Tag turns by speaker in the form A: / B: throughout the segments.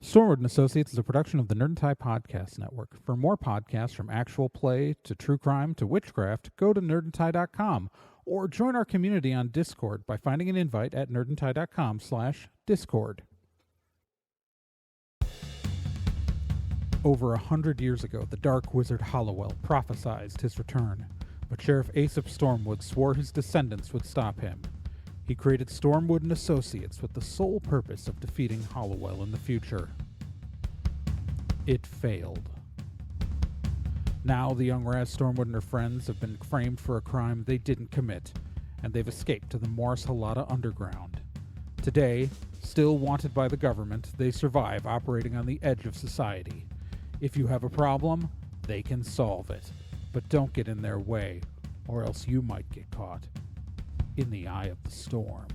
A: Stormwood and Associates is a production of the Nerd and Tie Podcast Network. For more podcasts from actual play to true crime to witchcraft, go to nerdandtie.com or join our community on Discord by finding an invite at nerdandtie.com/discord. Over 100 years ago, the dark wizard Hollowell prophesied his return, but Sheriff Aesop Stormwood swore his descendants would stop him. He created Stormwood and Associates with the sole purpose of defeating Hollowell in the future. It failed. Now the young Raz Stormwood and her friends have been framed for a crime they didn't commit, and they've escaped to the Morris Halata Underground. Today, still wanted by the government, they survive operating on the edge of society. If you have a problem, they can solve it. But don't get in their way, or else you might get caught in the eye of the storm.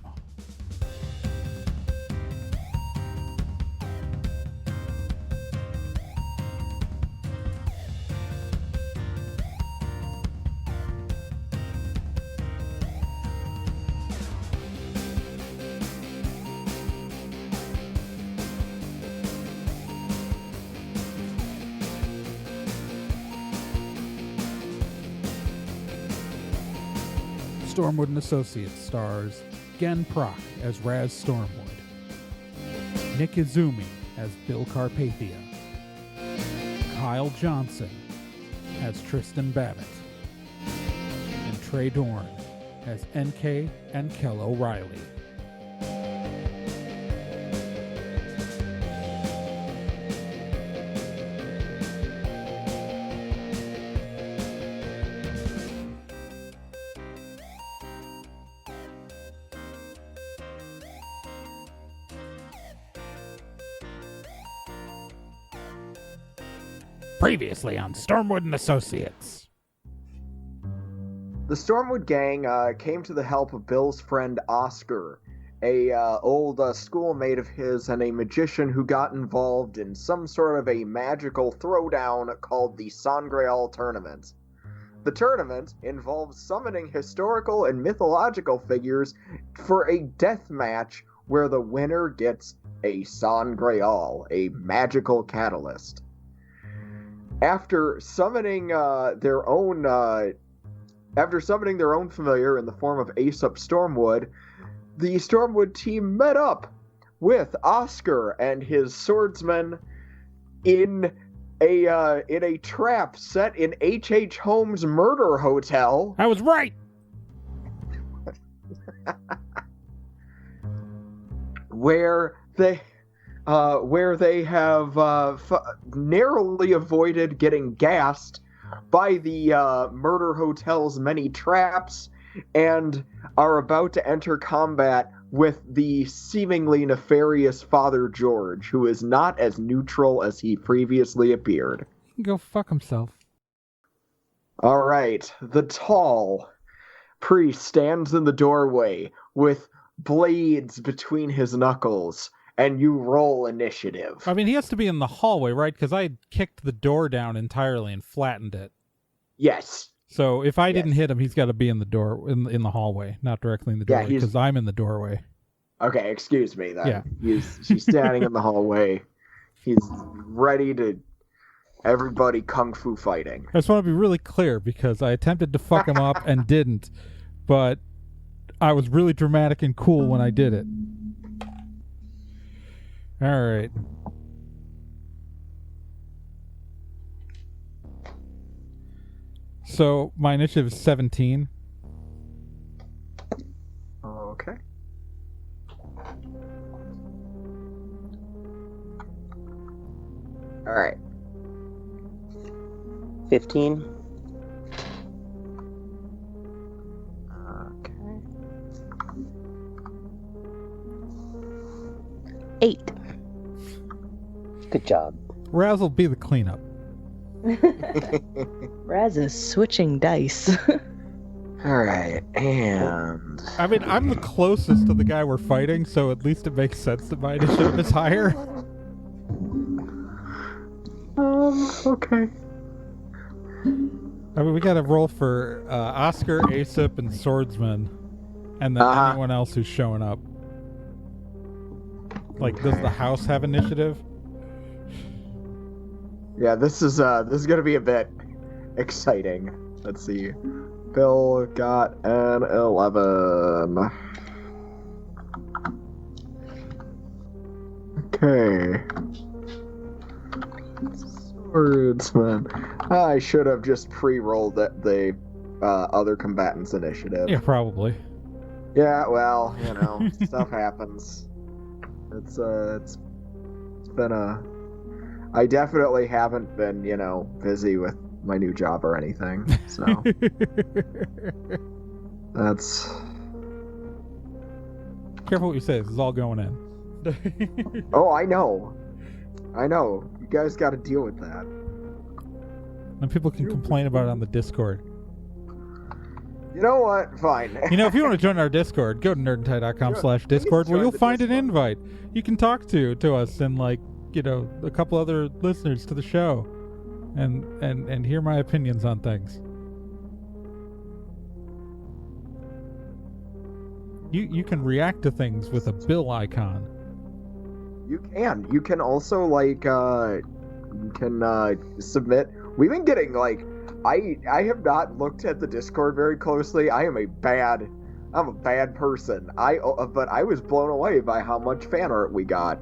A: Stormwood and Associates stars Gen Proc as Raz Stormwood, Nick Izumi as Bill Carpathia, Kyle Johnson as Tristan Babbitt, and Trey Dorn as NK and Kel O'Reilly. Previously on Stormwood and Associates.
B: The Stormwood gang came to the help of Bill's friend Oscar, a old schoolmate of his and a magician who got involved in some sort of a magical throwdown called the Sangreal tournament. The tournament involves summoning historical and mythological figures for a death match where the winner gets a Sangreal, a magical catalyst. After summoning their own familiar in the form of Aesop Stormwood, the Stormwood team met up with Oscar and his swordsmen in a trap set in H.H. Holmes' murder hotel.
A: I was right.
B: where they have narrowly avoided getting gassed by the murder hotel's many traps and are about to enter combat with the seemingly nefarious Father George, who is not as neutral as he previously appeared.
A: Go fuck himself.
B: All right, the tall priest stands in the doorway with blades between his knuckles, and you roll initiative.
A: I mean, he has to be in the hallway, right? Because I kicked the door down entirely and flattened it.
B: Yes.
A: So if I didn't hit him, he's got to be in the door, in the hallway, not directly in the doorway, because I'm in the doorway.
B: Okay, excuse me then.
A: Yeah.
B: She's standing in the hallway. He's ready to everybody kung fu fighting.
A: I just want to be really clear, because I attempted to fuck him up and didn't, but I was really dramatic and cool when I did it. All right. So my initiative is 17.
B: Okay. All right.
C: 15.
B: Okay.
C: 8. Good job.
A: Raz will be the cleanup.
D: Raz is switching dice.
B: All right, and
A: I mean, I'm the closest to the guy we're fighting, so at least it makes sense that my initiative is higher.
B: Okay.
A: I mean, we gotta roll for Oscar, Aesop, and Swordsman, and then anyone else who's showing up. Like, does the house have initiative?
B: Yeah, this is gonna be a bit exciting. Let's see. Bill got an 11. Okay. Swordsman. I should have just pre-rolled the other combatants' initiative.
A: Yeah, probably.
B: Yeah, well, stuff happens. It's been I definitely haven't been, busy with my new job or anything. So that's
A: Careful what you say. This is all going in.
B: Oh, I know. You guys got to deal with that.
A: And people can complain about it on the Discord.
B: You know what? Fine.
A: If you want to join our Discord, go to nerdandtie.com/Discord, where you'll find an invite. You can talk to us and a couple other listeners to the show, and hear my opinions on things. You can react to things with a Bill icon.
B: You can. You can also submit. We've been getting I have not looked at the Discord very closely. I'm a bad person. But I was blown away by how much fan art we got.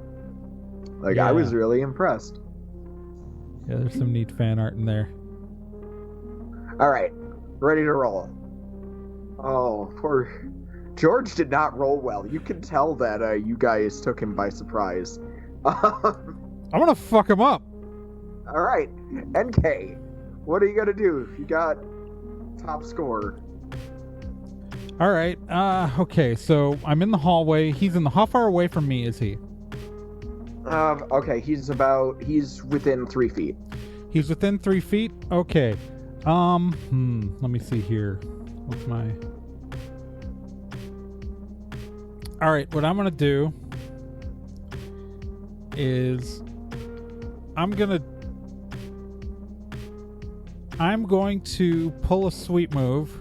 A: Yeah.
B: I was really impressed.
A: Yeah, there's some neat fan art in there.
B: All right, ready to roll. Oh, poor George did not roll well. You can tell that you guys took him by surprise.
A: I'm gonna fuck him up.
B: All right, NK, what are you gonna do if you got top score?
A: All right. Okay. So I'm in the hallway. How far away from me is he?
B: Okay, he's within 3 feet.
A: He's within 3 feet? Okay. Let me see here. What's my... Alright, what I'm gonna do is I'm going to pull a sweet move.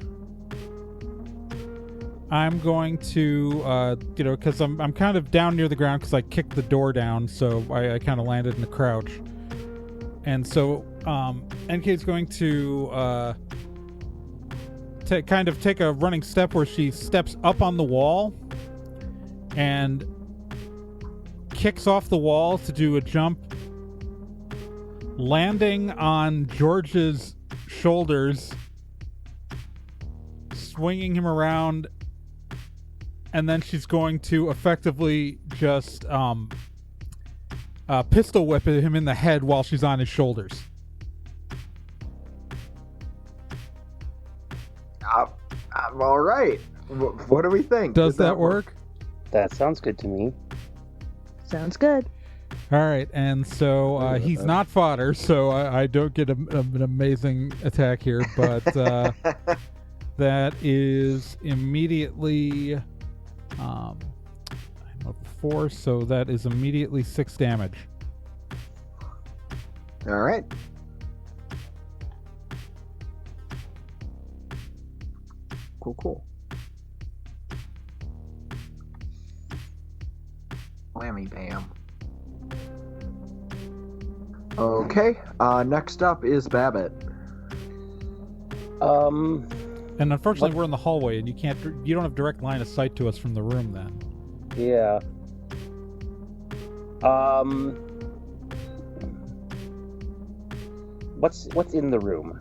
A: I'm going to, because I'm kind of down near the ground because I kicked the door down, so I kind of landed in a crouch. And so NK's going to take a running step where she steps up on the wall and kicks off the wall to do a jump, landing on George's shoulders, swinging him around, and then she's going to effectively just pistol whip him in the head while she's on his shoulders.
B: I'm all right. What do we think?
A: Does that work?
C: That sounds good to me.
D: Sounds good.
A: All right, and so he's not fodder, so I don't get an amazing attack here, but that is immediately I'm level 4, so that is immediately 6 damage.
B: All right. Cool. Whammy bam. Okay, next up is Babbitt.
A: And unfortunately, we're in the hallway, and you don't have direct line of sight to us from the room. Then.
C: Yeah. What's in the room?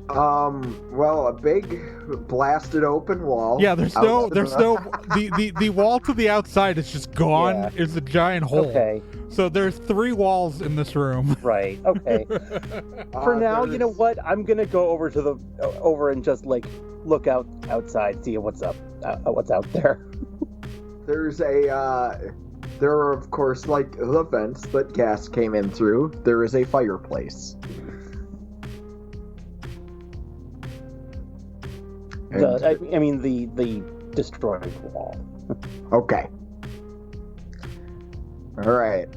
B: Well, a big blasted open wall.
A: Yeah, the wall to the outside is just gone.
C: Yeah.
A: It's a giant hole.
C: Okay.
A: So there's 3 walls in this room.
C: Right. Okay. For now, you know what? I'm gonna go over and just look outside, see what's up, what's out there.
B: There are of course the vents that gas came in through. There is a fireplace.
C: I mean the destroyed wall.
B: Okay. All right.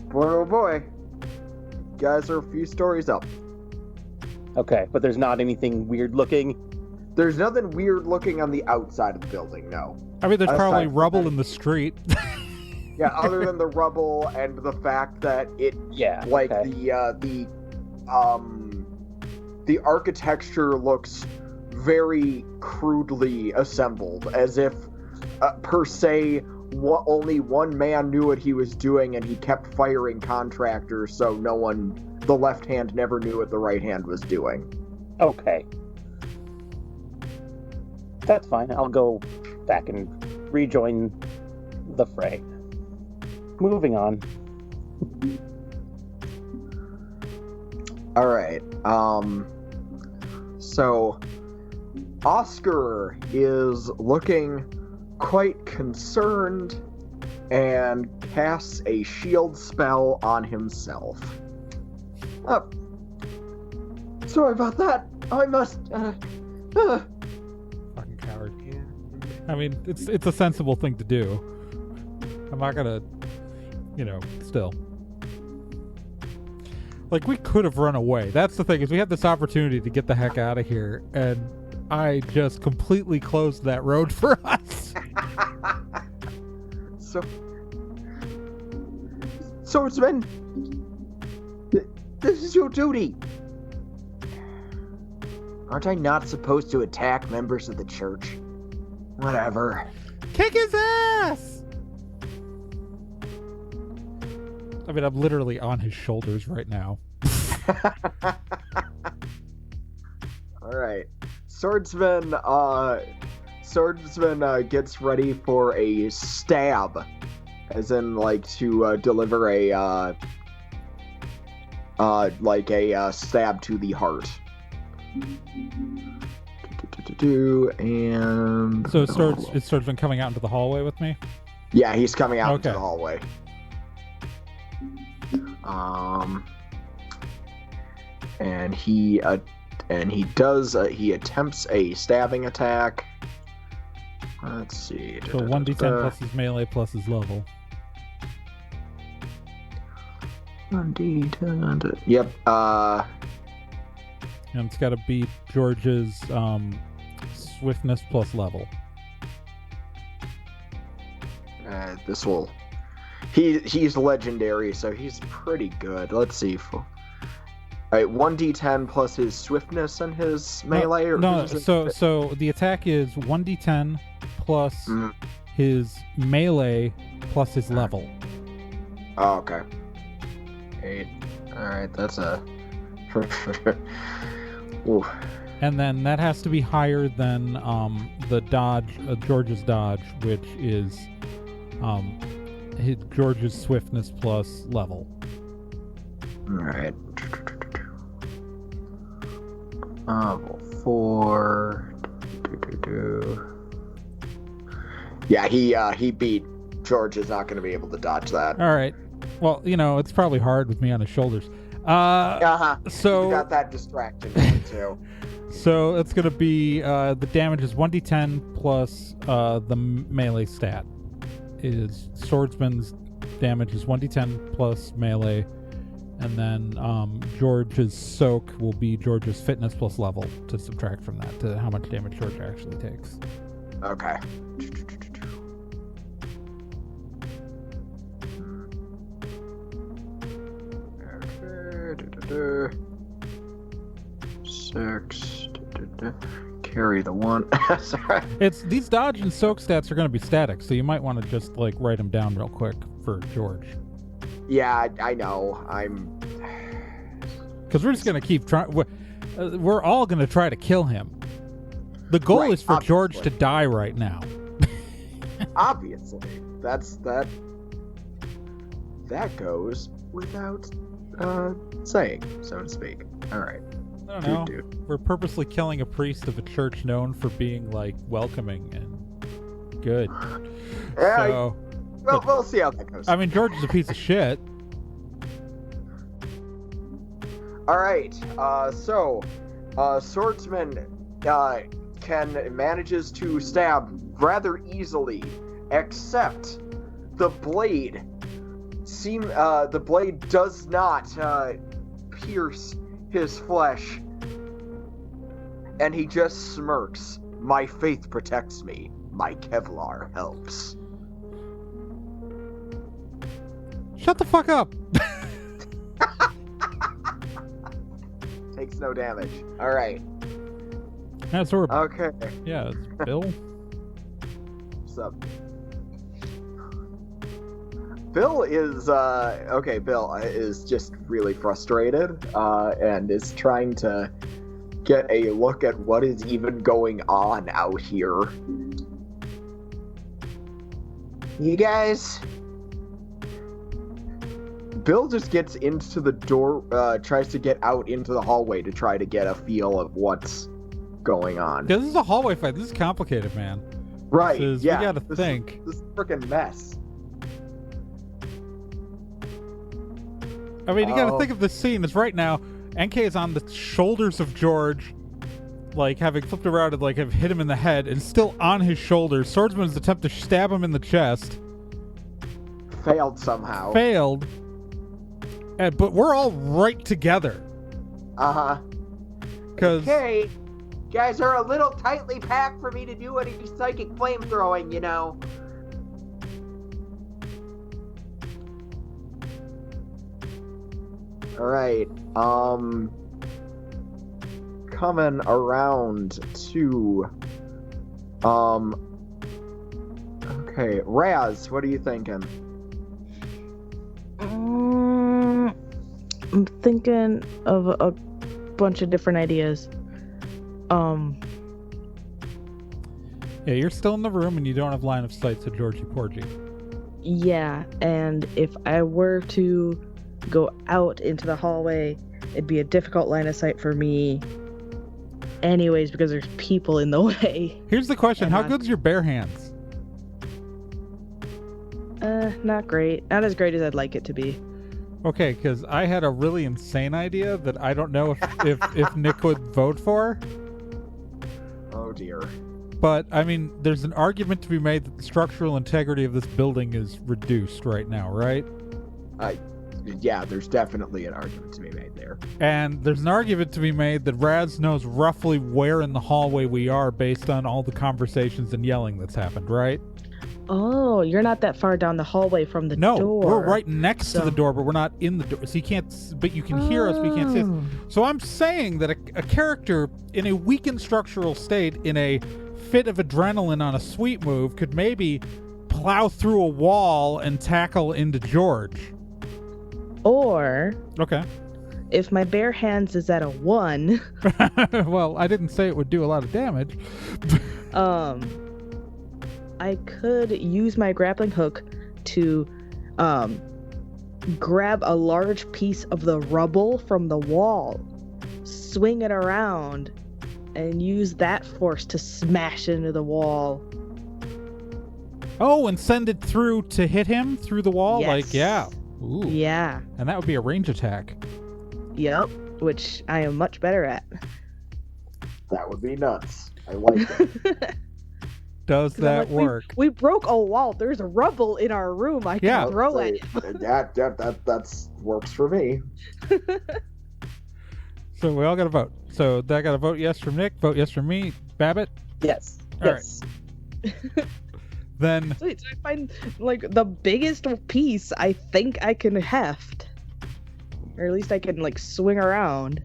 B: Boy, oh boy. You guys are a few stories up.
C: Okay, but there's not anything weird looking.
B: There's nothing weird looking on the outside of the building. No.
A: I mean, there's probably rubble in the street.
B: Yeah, other than the rubble and the fact that it,
C: Yeah.
B: like,
C: okay.
B: the architecture looks very crudely assembled, as if, per se, only one man knew what he was doing, and he kept firing contractors, so the left hand never knew what the right hand was doing.
C: Okay. That's fine. I'll go back and rejoin the fray. Moving on.
B: All right. So Oscar is looking quite concerned and casts a shield spell on himself. Sorry about that. I must.
A: Fucking coward. I mean, it's a sensible thing to do. I'm not gonna, still. Like, we could have run away. That's the thing, is we had this opportunity to get the heck out of here, and I just completely closed that road for us.
B: Swordsman, this is your duty. Aren't I not supposed to attack members of the church? Whatever.
A: Kick his ass! I mean, I'm literally on his shoulders right now.
B: Alright. Swordsman gets ready for a stab. As in, like, to deliver a stab to the heart. And...
A: So is Swordsman coming out into the hallway with me?
B: Yeah, he's coming out into
A: Okay.
B: the hallway. And he attempts a stabbing attack. Let's see.
A: So 1d10 plus his melee plus his level.
B: 1d10. Yep.
A: And it's got to beat George's swiftness plus level.
B: This will. He's legendary, so he's pretty good. Let's see. Alright, 1d10 plus his swiftness and his melee?
A: So the attack is 1d10 plus his melee plus his level.
B: Oh, okay. 8. Alright, that's a... Ooh.
A: And then that has to be higher than the dodge, George's dodge, which is George's swiftness plus level.
B: Alright. Level 4. Yeah, he beat George. Is not going to be able to dodge that.
A: All right. Well, it's probably hard with me on his shoulders. So
B: you got that distraction too.
A: So it's going to be the damage is 1d10 plus the melee stat. Is Swordsman's damage is 1d10 plus melee, and then George's soak will be George's fitness plus level to subtract from that to how much damage George actually takes.
B: Okay. Six. Carry the 1. Sorry.
A: It's these dodge and soak stats are going to be static, so you might want to just write them down real quick for George.
B: Yeah, I know.
A: Because we're just going to keep trying. We're all going to try to kill him. The goal is for
B: obviously.
A: George to die right now.
B: Obviously, that goes without saying, so to speak. All right.
A: I don't know.
B: Dude.
A: We're purposely killing a priest of a church known for being welcoming and good.
B: Yeah,
A: So,
B: we'll see how that goes.
A: I mean, George is a piece of shit.
B: All right. Swordsman manages to stab rather easily, except the blade does not pierce his flesh, and he just smirks. My faith protects me. My Kevlar helps.
A: Shut the fuck up.
B: Takes no damage. All right.
A: That's where.
B: Okay.
A: Yeah, it's Bill.
B: What's up? Bill is Bill is just really frustrated and is trying to get a look at what is even going on out here. You guys, Bill just gets into the door, tries to get out into the hallway to try to get a feel of what's going on.
A: This is a hallway fight. This is complicated, man.
B: Right?
A: We gotta think.
B: This freaking mess.
A: I mean, you gotta think of the scene. It's right now. NK is on the shoulders of George, like having flipped around and like have hit him in the head, and still on his shoulders. Swordsman's attempt to stab him in the chest
B: Failed somehow.
A: failed, but we're all right together.
B: Uh-huh.
A: Because
B: Okay, guys are a little tightly packed for me to do any psychic flame throwing, you know. Alright, coming around to, okay, Raz, what are you thinking?
D: I'm thinking of a bunch of different ideas.
A: yeah, you're still in the room and you don't have line of sight to Georgie Porgy.
D: Yeah, and if I were to go out into the hallway, it'd be a difficult line of sight for me anyways because there's people in the way.
A: Here's the question:
D: And
A: how good's your bare hands?
D: Not great. Not as great as I'd like it to be.
A: Okay, because I had a really insane idea that I don't know if Nick would vote for.
B: Oh dear.
A: But, I mean, there's an argument to be made that the structural integrity of this building is reduced right now, right?
B: Yeah, there's definitely an argument to be made there.
A: And there's an argument to be made that Raz knows roughly where in the hallway we are based on all the conversations and yelling that's happened, right?
D: Oh, you're not that far down the hallway from the
A: No,
D: door.
A: we're right next to the door, but we're not in the door. So you can't, but you can hear us, but you can't see us. So I'm saying that a character in a weakened structural state, in a fit of adrenaline on a sweet move, could maybe plow through a wall and tackle into George.
D: Or,
A: Okay.
D: if my bare hands is at a 1,
A: Well, I didn't say it would do a lot of damage.
D: I could use my grappling hook to grab a large piece of the rubble from the wall, swing it around, and use that force to smash into the wall.
A: Oh, and send it through to hit him through the wall?
D: Yes.
A: Like, yeah. Ooh.
D: Yeah.
A: And that would be a range attack.
D: Yep. Which I am much better at.
B: That would be nuts. I like that.
A: Does that work?
D: We broke a wall. There's rubble in our room. I can throw it.
B: That's works for me.
A: So we all got to vote. So that got a vote yes from Nick, vote yes from me. Babbitt?
C: Yes.
A: All
C: Yes.
A: Then
D: Sweet. So I find like the biggest piece I think I can heft. Or at least I can like swing around.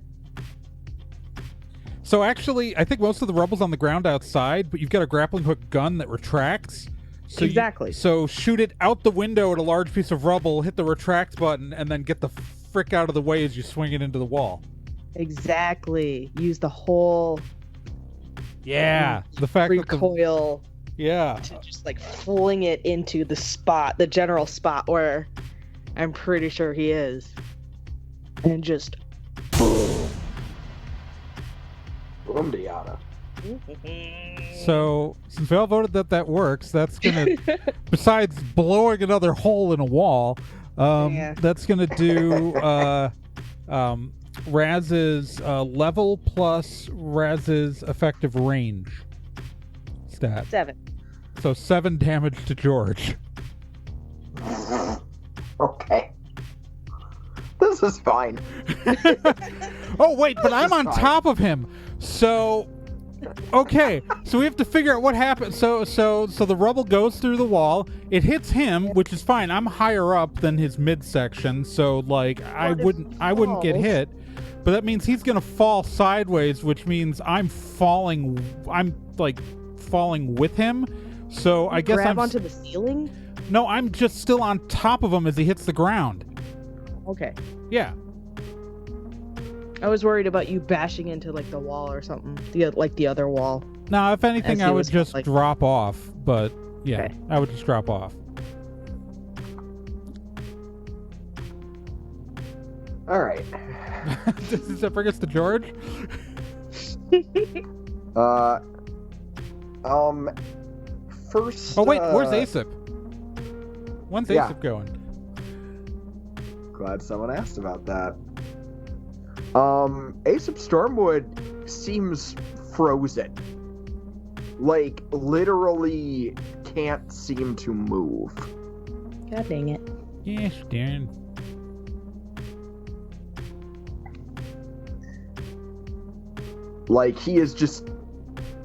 A: So actually, I think most of the rubble's on the ground outside, but you've got a grappling hook gun that retracts. So
D: Exactly.
A: So shoot it out the window at a large piece of rubble, hit the retract button, and then get the frick out of the way as you swing it into the wall.
D: Exactly. Use the whole
A: Yeah. The fact that
D: recoil
A: yeah.
D: to just like fling it into the spot, the general spot where I'm pretty sure he is. And just
B: Boom diada.
A: So since we all voted that works, that's gonna besides blowing another hole in a wall,
D: Yeah.
A: that's gonna do Raz's level plus Raz's effective range stat.
D: 7.
A: So 7 damage to George.
B: Okay. This is fine.
A: Oh wait, but I'm on top of him. So Okay, so we have to figure out what happened. So the rubble goes through the wall. It hits him, which is fine. I'm higher up than his midsection, so like I wouldn't get hit. But that means he's gonna fall sideways, which means I'm falling. I'm like falling with him. So I guess
D: grab onto the ceiling.
A: No, I'm just still on top of him as he hits the ground.
D: Okay.
A: Yeah.
D: I was worried about you bashing into like the wall or something, the other wall.
A: No, if anything,
D: As he
A: I would
D: was,
A: just
D: like-
A: drop off. But yeah,
D: Okay.
A: I would just drop off.
B: All right.
A: Does that bring us to George?
B: First.
A: Oh wait, where's Aesop? When's
B: Yeah.
A: Aesop going?
B: Glad someone asked about that. Aesop Stormwood seems frozen. Like, literally can't seem to move.
D: God dang it.
A: Yes, Darren.
B: Like, he is just...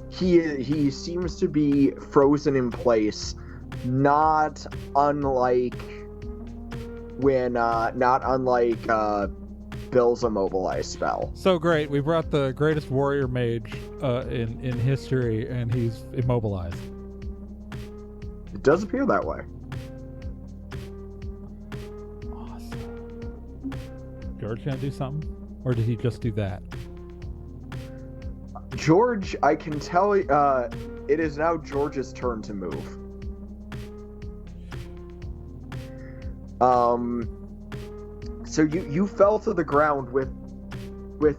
B: He seems to be frozen in place, not unlike Bill's immobilize spell.
A: So great, we brought the greatest warrior mage in history, and he's immobilized.
B: It does appear that way.
A: Awesome. George gonna do something, or did he just do that?
B: George, I can tell it is now George's turn to move. So you fell to the ground with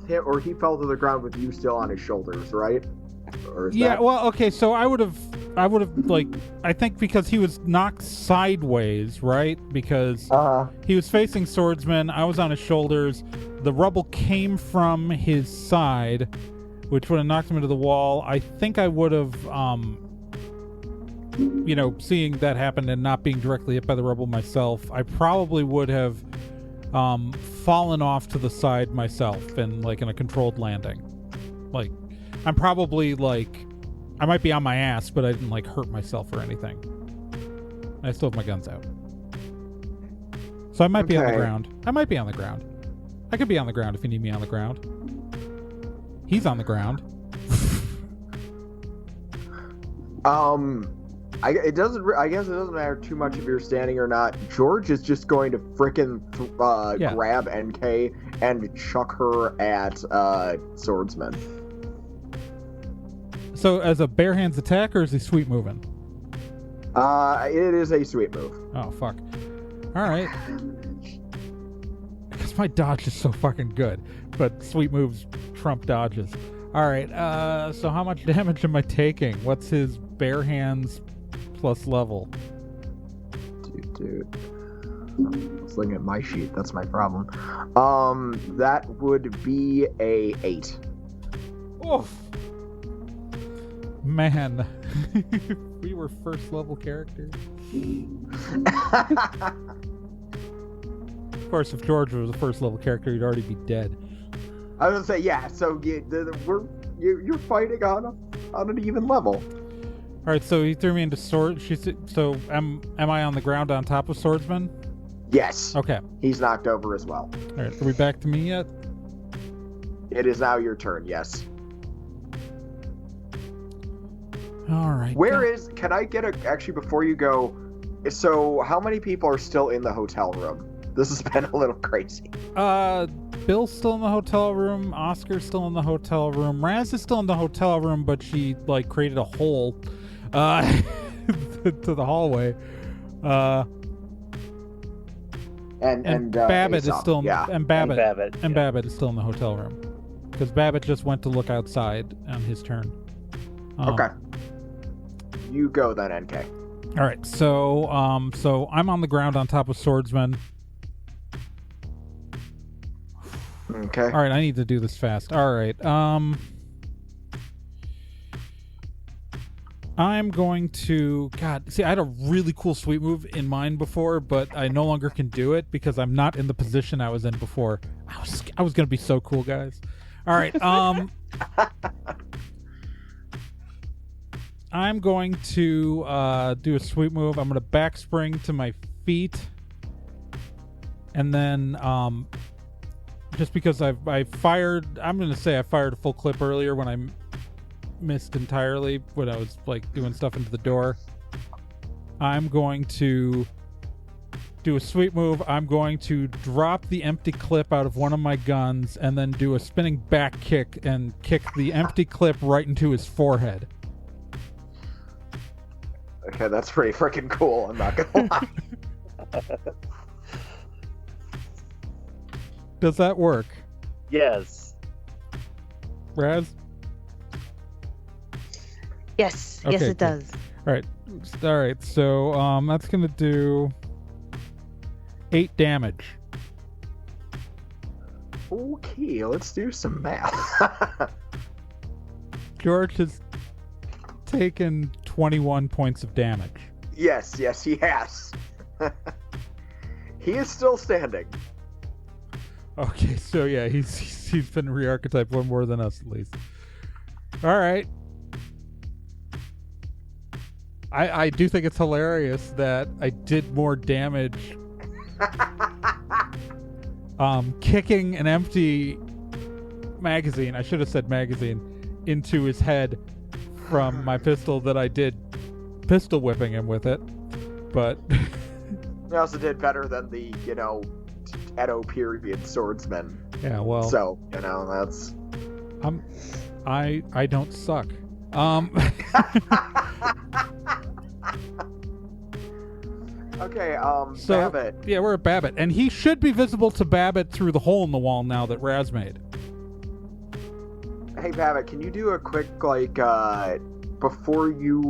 B: him, or he fell to the ground with you still on his shoulders, right? Or is
A: Yeah.
B: that...
A: Well, okay. So I would have like, I think because he was knocked sideways, right? Because he was facing swordsman. I was on his shoulders. The rubble came from his side, which would have knocked him into the wall. I think I would have, seeing that happen and not being directly hit by the rubble myself, I probably would have fallen off to the side myself and like in a controlled landing. Like, I'm probably like, I might be on my ass, but I didn't like hurt myself or anything. I still have my guns out. So I might be on the
B: Okay.
A: ground. I might be on the ground. I could be on the ground if you need me on the ground. He's on the ground.
B: I guess it doesn't matter too much if you're standing or not. George is just going to frickin' grab NK and chuck her at swordsman.
A: So as a bare hands attack, or is he sweep moving?
B: It is a sweep move.
A: Oh fuck. All right. Because my dodge is so fucking good, but sweep moves trump dodges. All right. So how much damage am I taking? What's his bare hands plus level?
B: Dude. I was looking at my sheet. That's my problem. That would be a 8.
A: Oof. Man, we were first level characters. Of course, if George was a first level character, he'd already be dead.
B: I was gonna say, yeah. So you're fighting on an even level.
A: All right, so he threw me into sword. So am I on the ground on top of swordsman?
B: Yes.
A: Okay.
B: He's knocked over as well.
A: All right, are we back to me yet?
B: It is now your turn. Yes.
A: All right.
B: Can I get actually before you go, so how many people are still in the hotel room? This has been a little crazy.
A: Bill's still in the hotel room. Oscar's still in the hotel room. Raz is still in the hotel room, but she like created a hole to the hallway. And Babbitt is still in, and Babbitt is still in the hotel room because Babbitt just went to look outside on his turn.
B: Okay. You go then, NK.
A: All right, so I'm on the ground on top of swordsman.
B: Okay.
A: All right, I need to do this fast. All right, I'm going to... God, see, I had a really cool sweep move in mind before, but I no longer can do it because I'm not in the position I was in before. I was going to be so cool, guys. All right, I'm going to do a sweep move. I'm going to back spring to my feet. And then just because I fired, I'm going to say I fired a full clip earlier when I missed entirely when I was like doing stuff into the door. I'm going to do a sweep move. I'm going to drop the empty clip out of one of my guns and then do a spinning back kick and kick the empty clip right into his forehead.
B: Okay, that's pretty freaking cool, I'm not gonna lie.
A: Does that work?
C: Yes.
A: Raz?
D: Yes,
A: Okay,
D: yes, it
A: cool.
D: does.
A: All right. So that's gonna do 8 damage.
B: Okay, let's do some math.
A: George has taken 21 points of damage.
B: Yes, he has. He is still standing.
A: Okay, so yeah, he's been re-archetyped one more than us at least. All right. I do think it's hilarious that I did more damage kicking an empty magazine, I should have said magazine, into his head from my pistol that I did pistol whipping him with it. But
B: We also did better than the, Edo period swordsman.
A: yeah, well,
B: So, that's...
A: I don't suck.
B: Okay,
A: So,
B: Babbitt.
A: yeah, we're at Babbitt, and he should be visible to Babbitt through the hole in the wall now that Raz made.
B: Hey, Babbitt, can you do a quick, before you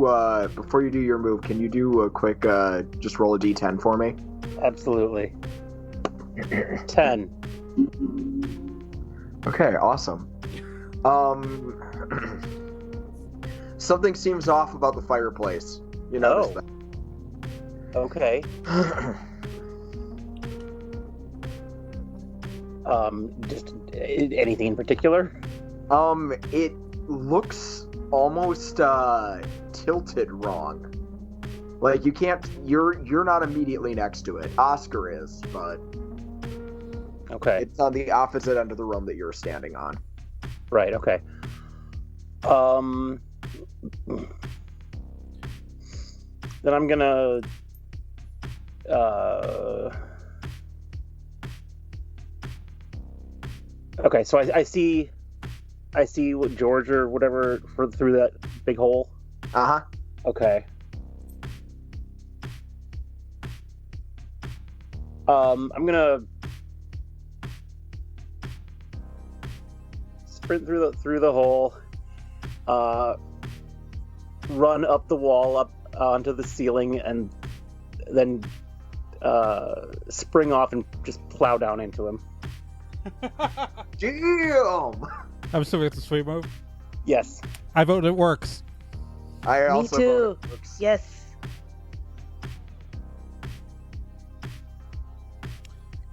B: do your move, can you do a quick, just roll a d10 for me?
C: Absolutely. 10.
B: Okay, awesome. Something seems off about the fireplace. You notice that?
C: Okay. Just anything in particular?
B: It looks almost tilted wrong. Like you're not immediately next to it. Oscar is, but
C: Okay.
B: it's on the opposite end of the room that you're standing on.
C: Right, okay. Then I'm gonna okay, so I see what George or whatever through that big hole.
B: Uh-huh.
C: Okay. I'm gonna sprint through the hole, run up the wall up onto the ceiling, and then spring off and just plow down into him.
B: Damn!
A: I'm assuming it's a sweep move.
C: Yes.
A: I vote it works.
B: I
D: Me
B: also
D: too.
B: vote it works.
D: Yes.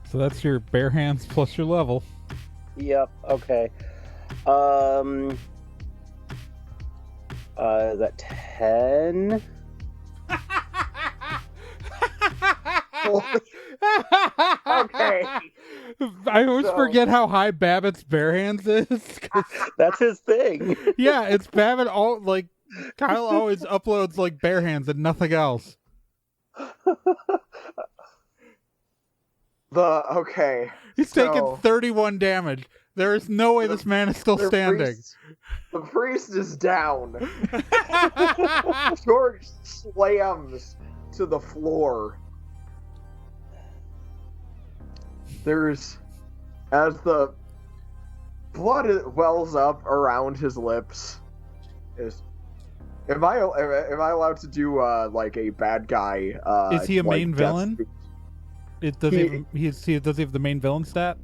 A: So that's your bare hands plus your level.
C: Yep. Okay. Is that 10?
B: Okay.
A: I always
B: So-
A: forget how high Babbitt's bare hands is. 'Cause,
C: That's his thing.
A: yeah, it's Babbitt. Kyle always uploads like bare hands and nothing else.
B: Okay.
A: He's
B: So-
A: taken 31 damage. There is no way this man is still
B: The
A: standing.
B: The priest is down. George slams to the floor. As the blood wells up around his lips. Am I allowed to do like a bad guy?
A: Is he a
B: like,
A: main
B: death
A: villain?
B: speech?
A: Does he have the main villain stat?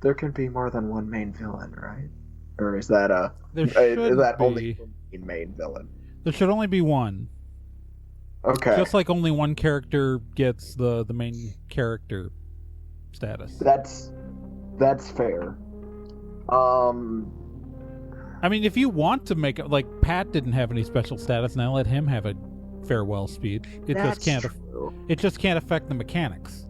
B: There can be more than one main villain, right? Or is that
A: There
B: is
A: should
B: that
A: be.
B: only one main villain?
A: There should only be one.
B: Okay.
A: Just like only one character gets the main character status.
B: That's fair.
A: I mean, if you want to make it, like, Pat didn't have any special status, and I let him have a farewell speech. It
B: That's
A: just can't.
B: true.
A: It just can't affect the mechanics.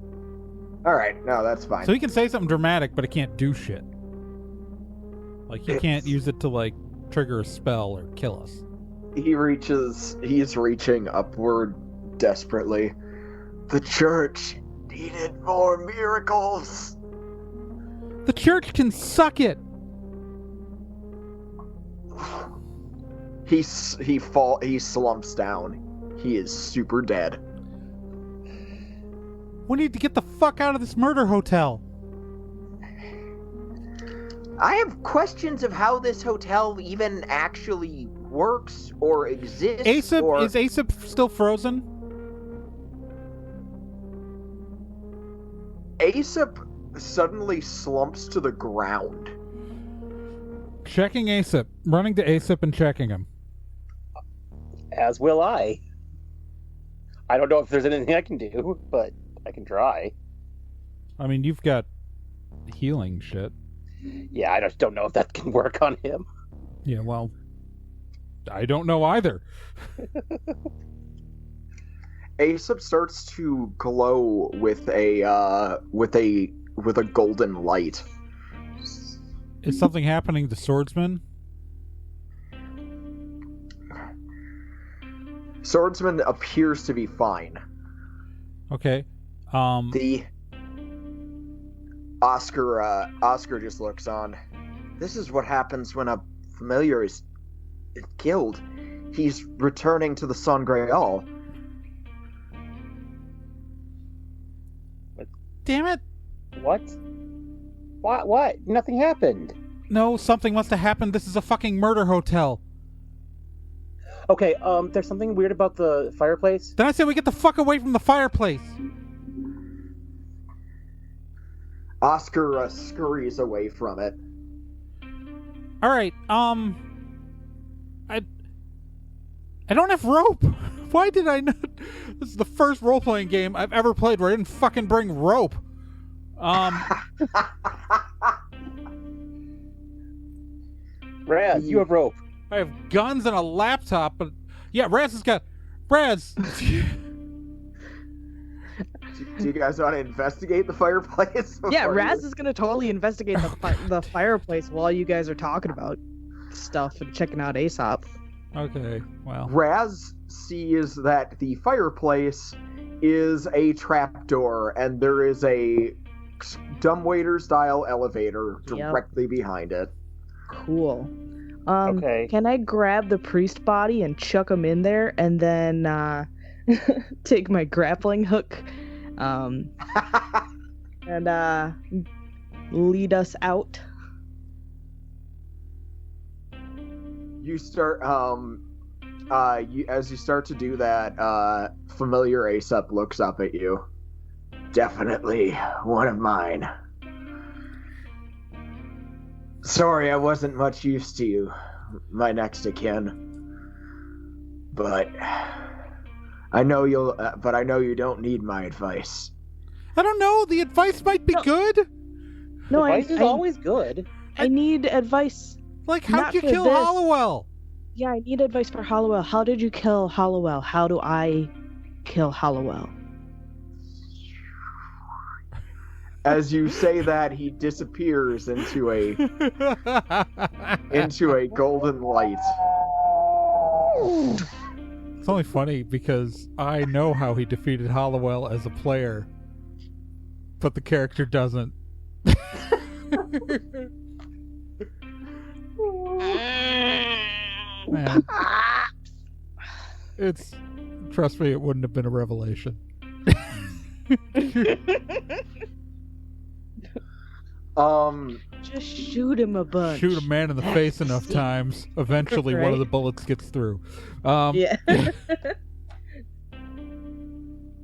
B: All right, no, that's fine.
A: So he can say something dramatic, but it can't do shit. Like, he can't use it to, like, trigger a spell or kill us.
B: He's reaching upward desperately. The church needed more miracles.
A: The church can suck it.
B: He slumps down. He is super dead.
A: We need to get the fuck out of this murder hotel.
E: I have questions of how this hotel even actually works or exists.
A: Is Aesop still frozen?
B: Aesop suddenly slumps to the ground.
A: Checking Aesop. Running to Aesop and checking him.
C: As will I. I don't know if there's anything I can do, but I can try.
A: I mean, you've got healing shit.
C: Yeah, I just don't know if that can work on him.
A: Yeah, well, I don't know either.
B: Aesop starts to glow with a golden light.
A: Is something happening to Swordsman?
B: Swordsman appears to be fine.
A: Okay.
B: The Oscar just looks on. This is what happens when a familiar is killed. He's returning to the Sangreal.
A: Damn it!
C: What? What? Nothing happened.
A: No, something must have happened. This is a fucking murder hotel.
C: Okay, there's something weird about the fireplace.
A: Then I say we get the fuck away from the fireplace.
B: Oscar scurries away from it.
A: All right. I don't have rope. Why did I not? This is the first role-playing game I've ever played where I didn't fucking bring rope.
C: Raz, you have rope.
A: I have guns and a laptop, but yeah, Raz has got Raz.
B: Do you guys want to investigate the fireplace?
D: Yeah, Raz is gonna totally investigate the fireplace while you guys are talking about stuff and checking out Aesop.
A: Okay, well.
B: Raz sees that the fireplace is a trapdoor, and there is a dumbwaiter-style elevator directly behind it.
D: Cool.
C: Okay.
D: Can I grab the priest body and chuck him in there, and then take my grappling hook, and lead us out?
B: You start, as you start to do that, familiar Aesop looks up at you. Definitely one of mine. Sorry, I wasn't much use to you, my next of kin. But I know you don't need my advice.
A: I don't know. The advice might be good.
D: No,
C: Advice is always good.
D: I need advice.
A: Like, how'd
D: Not
A: you
D: for
A: kill
D: this.
A: Hollowell?
D: Yeah, I need advice for Hollowell. How did you kill Hollowell? How do I kill Hollowell?
B: As you say that, he disappears into a golden light.
A: It's only funny because I know how he defeated Hollowell as a player, but the character doesn't. Man. Trust me, it wouldn't have been a revelation.
D: Just shoot him a bunch.
A: Shoot a man in the face enough times, eventually one of the bullets gets through.
D: Yeah.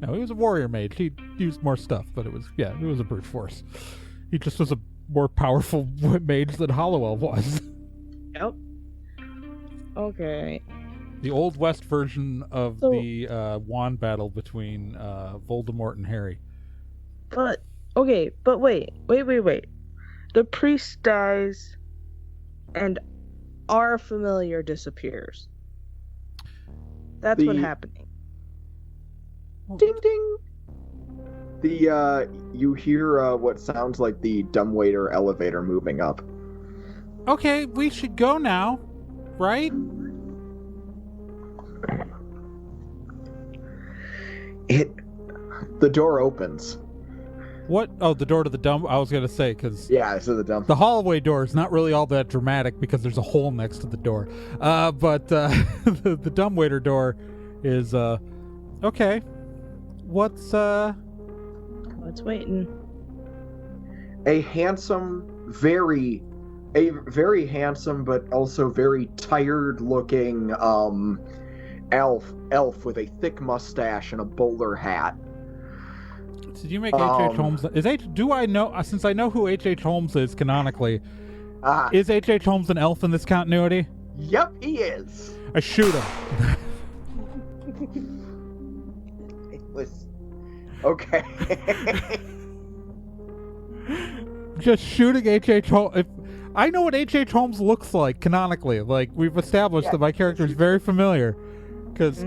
A: No, he was a warrior mage. He used more stuff, but it was a brute force. He just was a more powerful mage than Hollowell was.
D: Yep. Okay.
A: The Old West version of the wand battle between Voldemort and Harry.
D: But wait. The priest dies, and our familiar disappears. That's what's happening.
B: Ding ding. You hear what sounds like the dumbwaiter elevator moving up.
A: Okay, we should go now, right?
B: The door opens.
A: What? Oh, the door to the dumb. I was gonna say because
B: Yeah, so the
A: hallway door is not really all that dramatic because there's a hole next to the door. But the dumbwaiter door is okay. What's
D: waiting?
B: A very handsome but also very tired-looking elf with a thick mustache and a bowler hat.
A: Did you make H.H. Holmes? Do I know? Since I know who H.H. Holmes is canonically, is H.H. Holmes an elf in this continuity?
B: Yep, he is.
A: I shoot him.
B: Okay.
A: Just shooting H.H. Holmes. I know what H.H. Holmes looks like canonically. Like we've established that my character is very familiar. Because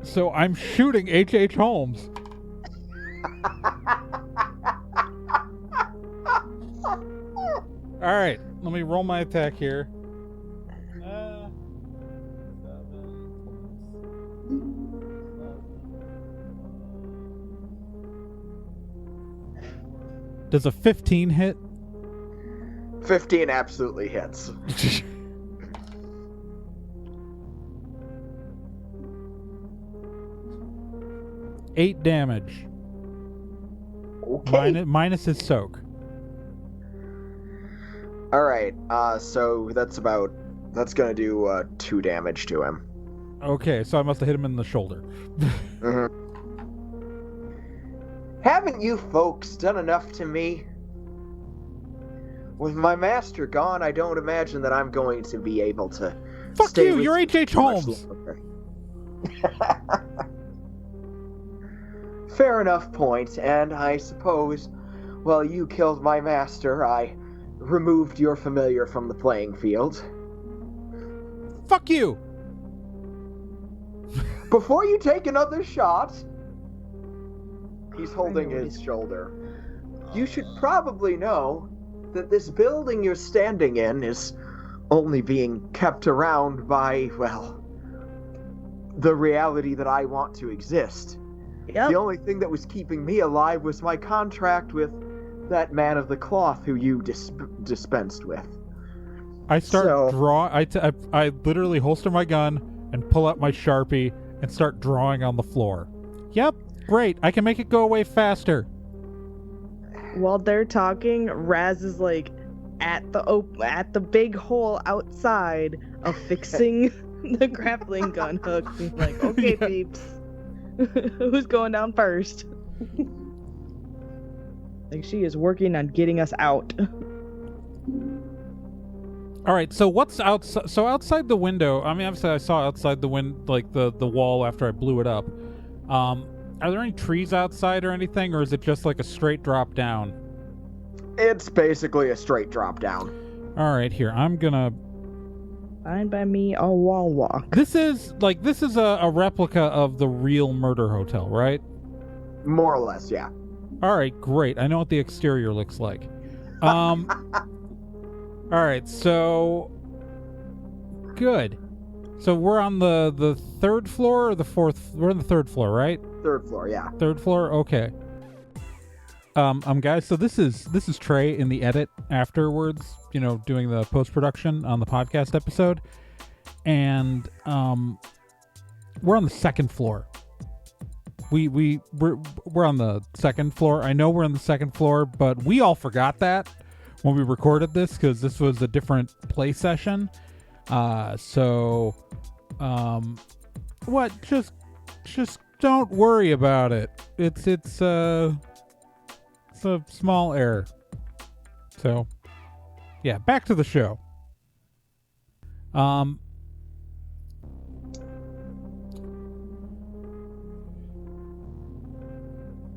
A: so I'm shooting H.H. Holmes. All right, let me roll my attack here. Does a 15 hit?
B: 15 absolutely hits.
A: 8 damage.
B: Okay.
A: Minus his soak.
B: Alright, so that's gonna do 2 damage to him.
A: Okay, so I must have hit him in the shoulder.
B: Mm-hmm. Haven't you folks done enough to me? With my master gone, I don't imagine that I'm going to be able to
A: Fuck
B: stay
A: you,
B: with
A: you're H.H. Holmes!
B: Fair enough point, and I suppose, while you killed my master, I removed your familiar from the playing field.
A: Fuck you!
B: Before you take another shot, he's holding his shoulder. You should probably know that this building you're standing in is only being kept around by, well, the reality that I want to exist.
D: Yep.
B: The only thing that was keeping me alive was my contract with that man of the cloth who you dispensed with.
A: I start I literally holster my gun and pull out my Sharpie and start drawing on the floor. Yep, great. I can make it go away faster.
D: While they're talking, Raz is like at the big hole outside of fixing the grappling gun hook. He's like, okay, peeps, who's going down first? Like she is working on getting us out.
A: All right, so what's outside? So outside the window, I mean, obviously I saw outside the like the wall after I blew it up. Are there any trees outside or anything, or is it just like a straight drop down?
B: It's basically a straight drop down.
A: All right, here I'm gonna.
D: Fine by me, a wall walk.
A: This is a replica of the real murder hotel, right?
B: More or less, yeah.
A: All right, great. I know what the exterior looks like. All right, so good. So we're on the third floor or the fourth? We're on the third floor, right?
B: Third floor, yeah.
A: Third floor, okay. Guys, so this is Trey in the edit afterwards, you know, doing the post-production on the podcast episode. And we're on the second floor. We're on the second floor. I know we're on the second floor, but we all forgot that when we recorded this because this was a different play session. What? Just don't worry about it. It's a small error. So, yeah, back to the show. All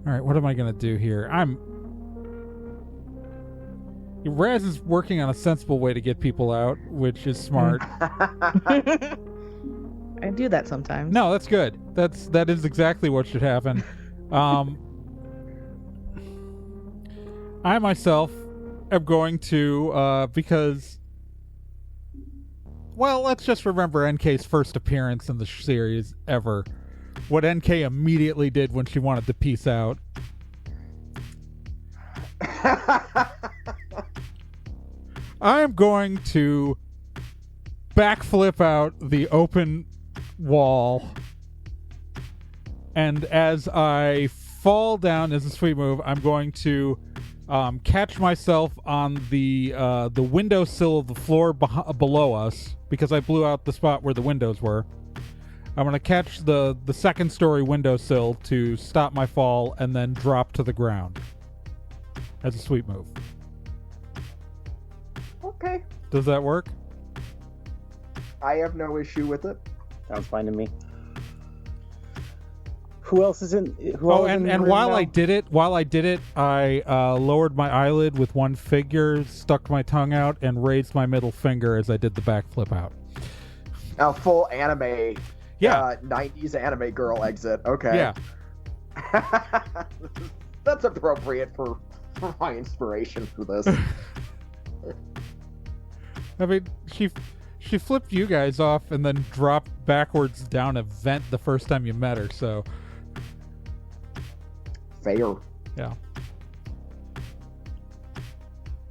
A: right, what am I gonna do here? Raz is working on a sensible way to get people out, which is smart.
D: I do that sometimes.
A: No, that's good. That is exactly what should happen. I myself am going to because, well, let's just remember NK's first appearance in the series ever. What NK immediately did when she wanted to peace out. I am going to backflip out the open wall, and as I fall down as a sweet move, I'm going to catch myself on the windowsill of the floor below us, because I blew out the spot where the windows were. I'm going to catch the second story windowsill to stop my fall and then drop to the ground as a sweet move.
B: Okay.
A: Does that work?
B: I have no issue with it.
C: Sounds fine to me. Who else is in?
A: And while I did it, I lowered my eyelid with one finger, stuck my tongue out, and raised my middle finger as I did the backflip out.
B: A full anime,
A: Yeah.
B: 90s anime girl exit. Okay.
A: Yeah.
B: That's appropriate for my inspiration for this.
A: I mean, she flipped you guys off and then dropped backwards down a vent the first time you met her, so...
B: Fair.
A: Yeah.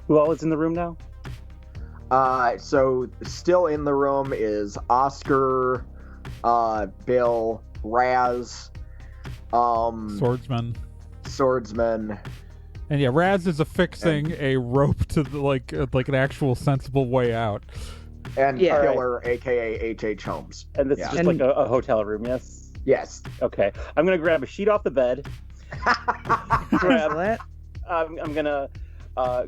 C: Who all is in the room now?
B: So still in the room is Oscar, Bill, Raz,
A: Swordsman. And yeah, Raz is affixing a rope to the, like an actual sensible way out.
B: and
D: Yeah.
B: Killer, aka H.H. Holmes.
C: And this is just like a hotel room, yes?
B: Yes.
C: Okay. I'm going to grab a sheet off the bed.
D: What?
C: I'm going to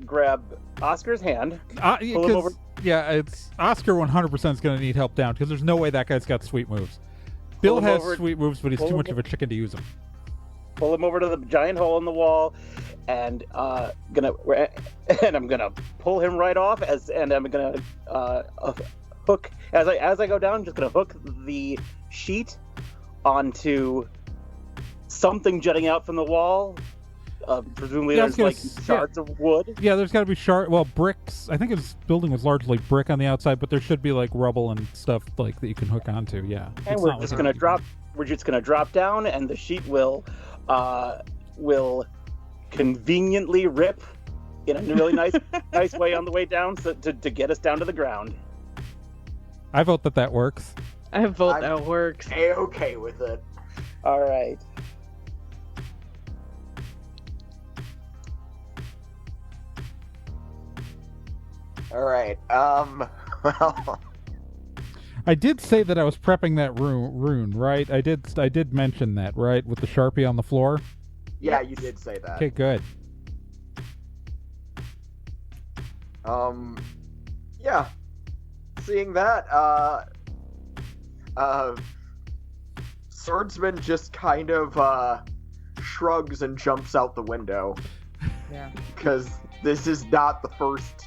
C: grab Oscar's hand.
A: Yeah,
C: Pull him over.
A: yeah, it's Oscar 100% is going to need help down because there's no way that guy's got sweet moves. Bill
C: him
A: has
C: over-
A: sweet moves, but he's
C: pull
A: too
C: him
A: much of a chicken to use them.
C: Pull him over to the giant hole in the wall, and I'm gonna pull him right off and I'm gonna hook as I go down. I'm just gonna hook the sheet onto something jutting out from the wall. Presumably
A: Yeah, I was
C: there's
A: gonna
C: like shards of wood.
A: Yeah, there's got to be bricks. I think his building was largely brick on the outside, but there should be like rubble and stuff like that you can hook onto. Yeah,
C: And
A: It's
C: we're
A: not
C: just
A: like
C: gonna
A: a-
C: drop. We're just gonna drop down, and the sheet will conveniently rip in a really nice way on the way down, so to get us down to the ground.
A: I vote that works.
D: I vote
B: I'm
D: that works.
B: A-okay with it.
C: All right.
B: All right. Well,
A: I did say that I was prepping that rune, right? I did mention that, right, with the Sharpie on the floor.
B: yeah, you did say that.
A: Okay, good.
B: Yeah. Seeing that, Swordsman just kind of, shrugs and jumps out the window.
D: Yeah.
B: Because this is not the first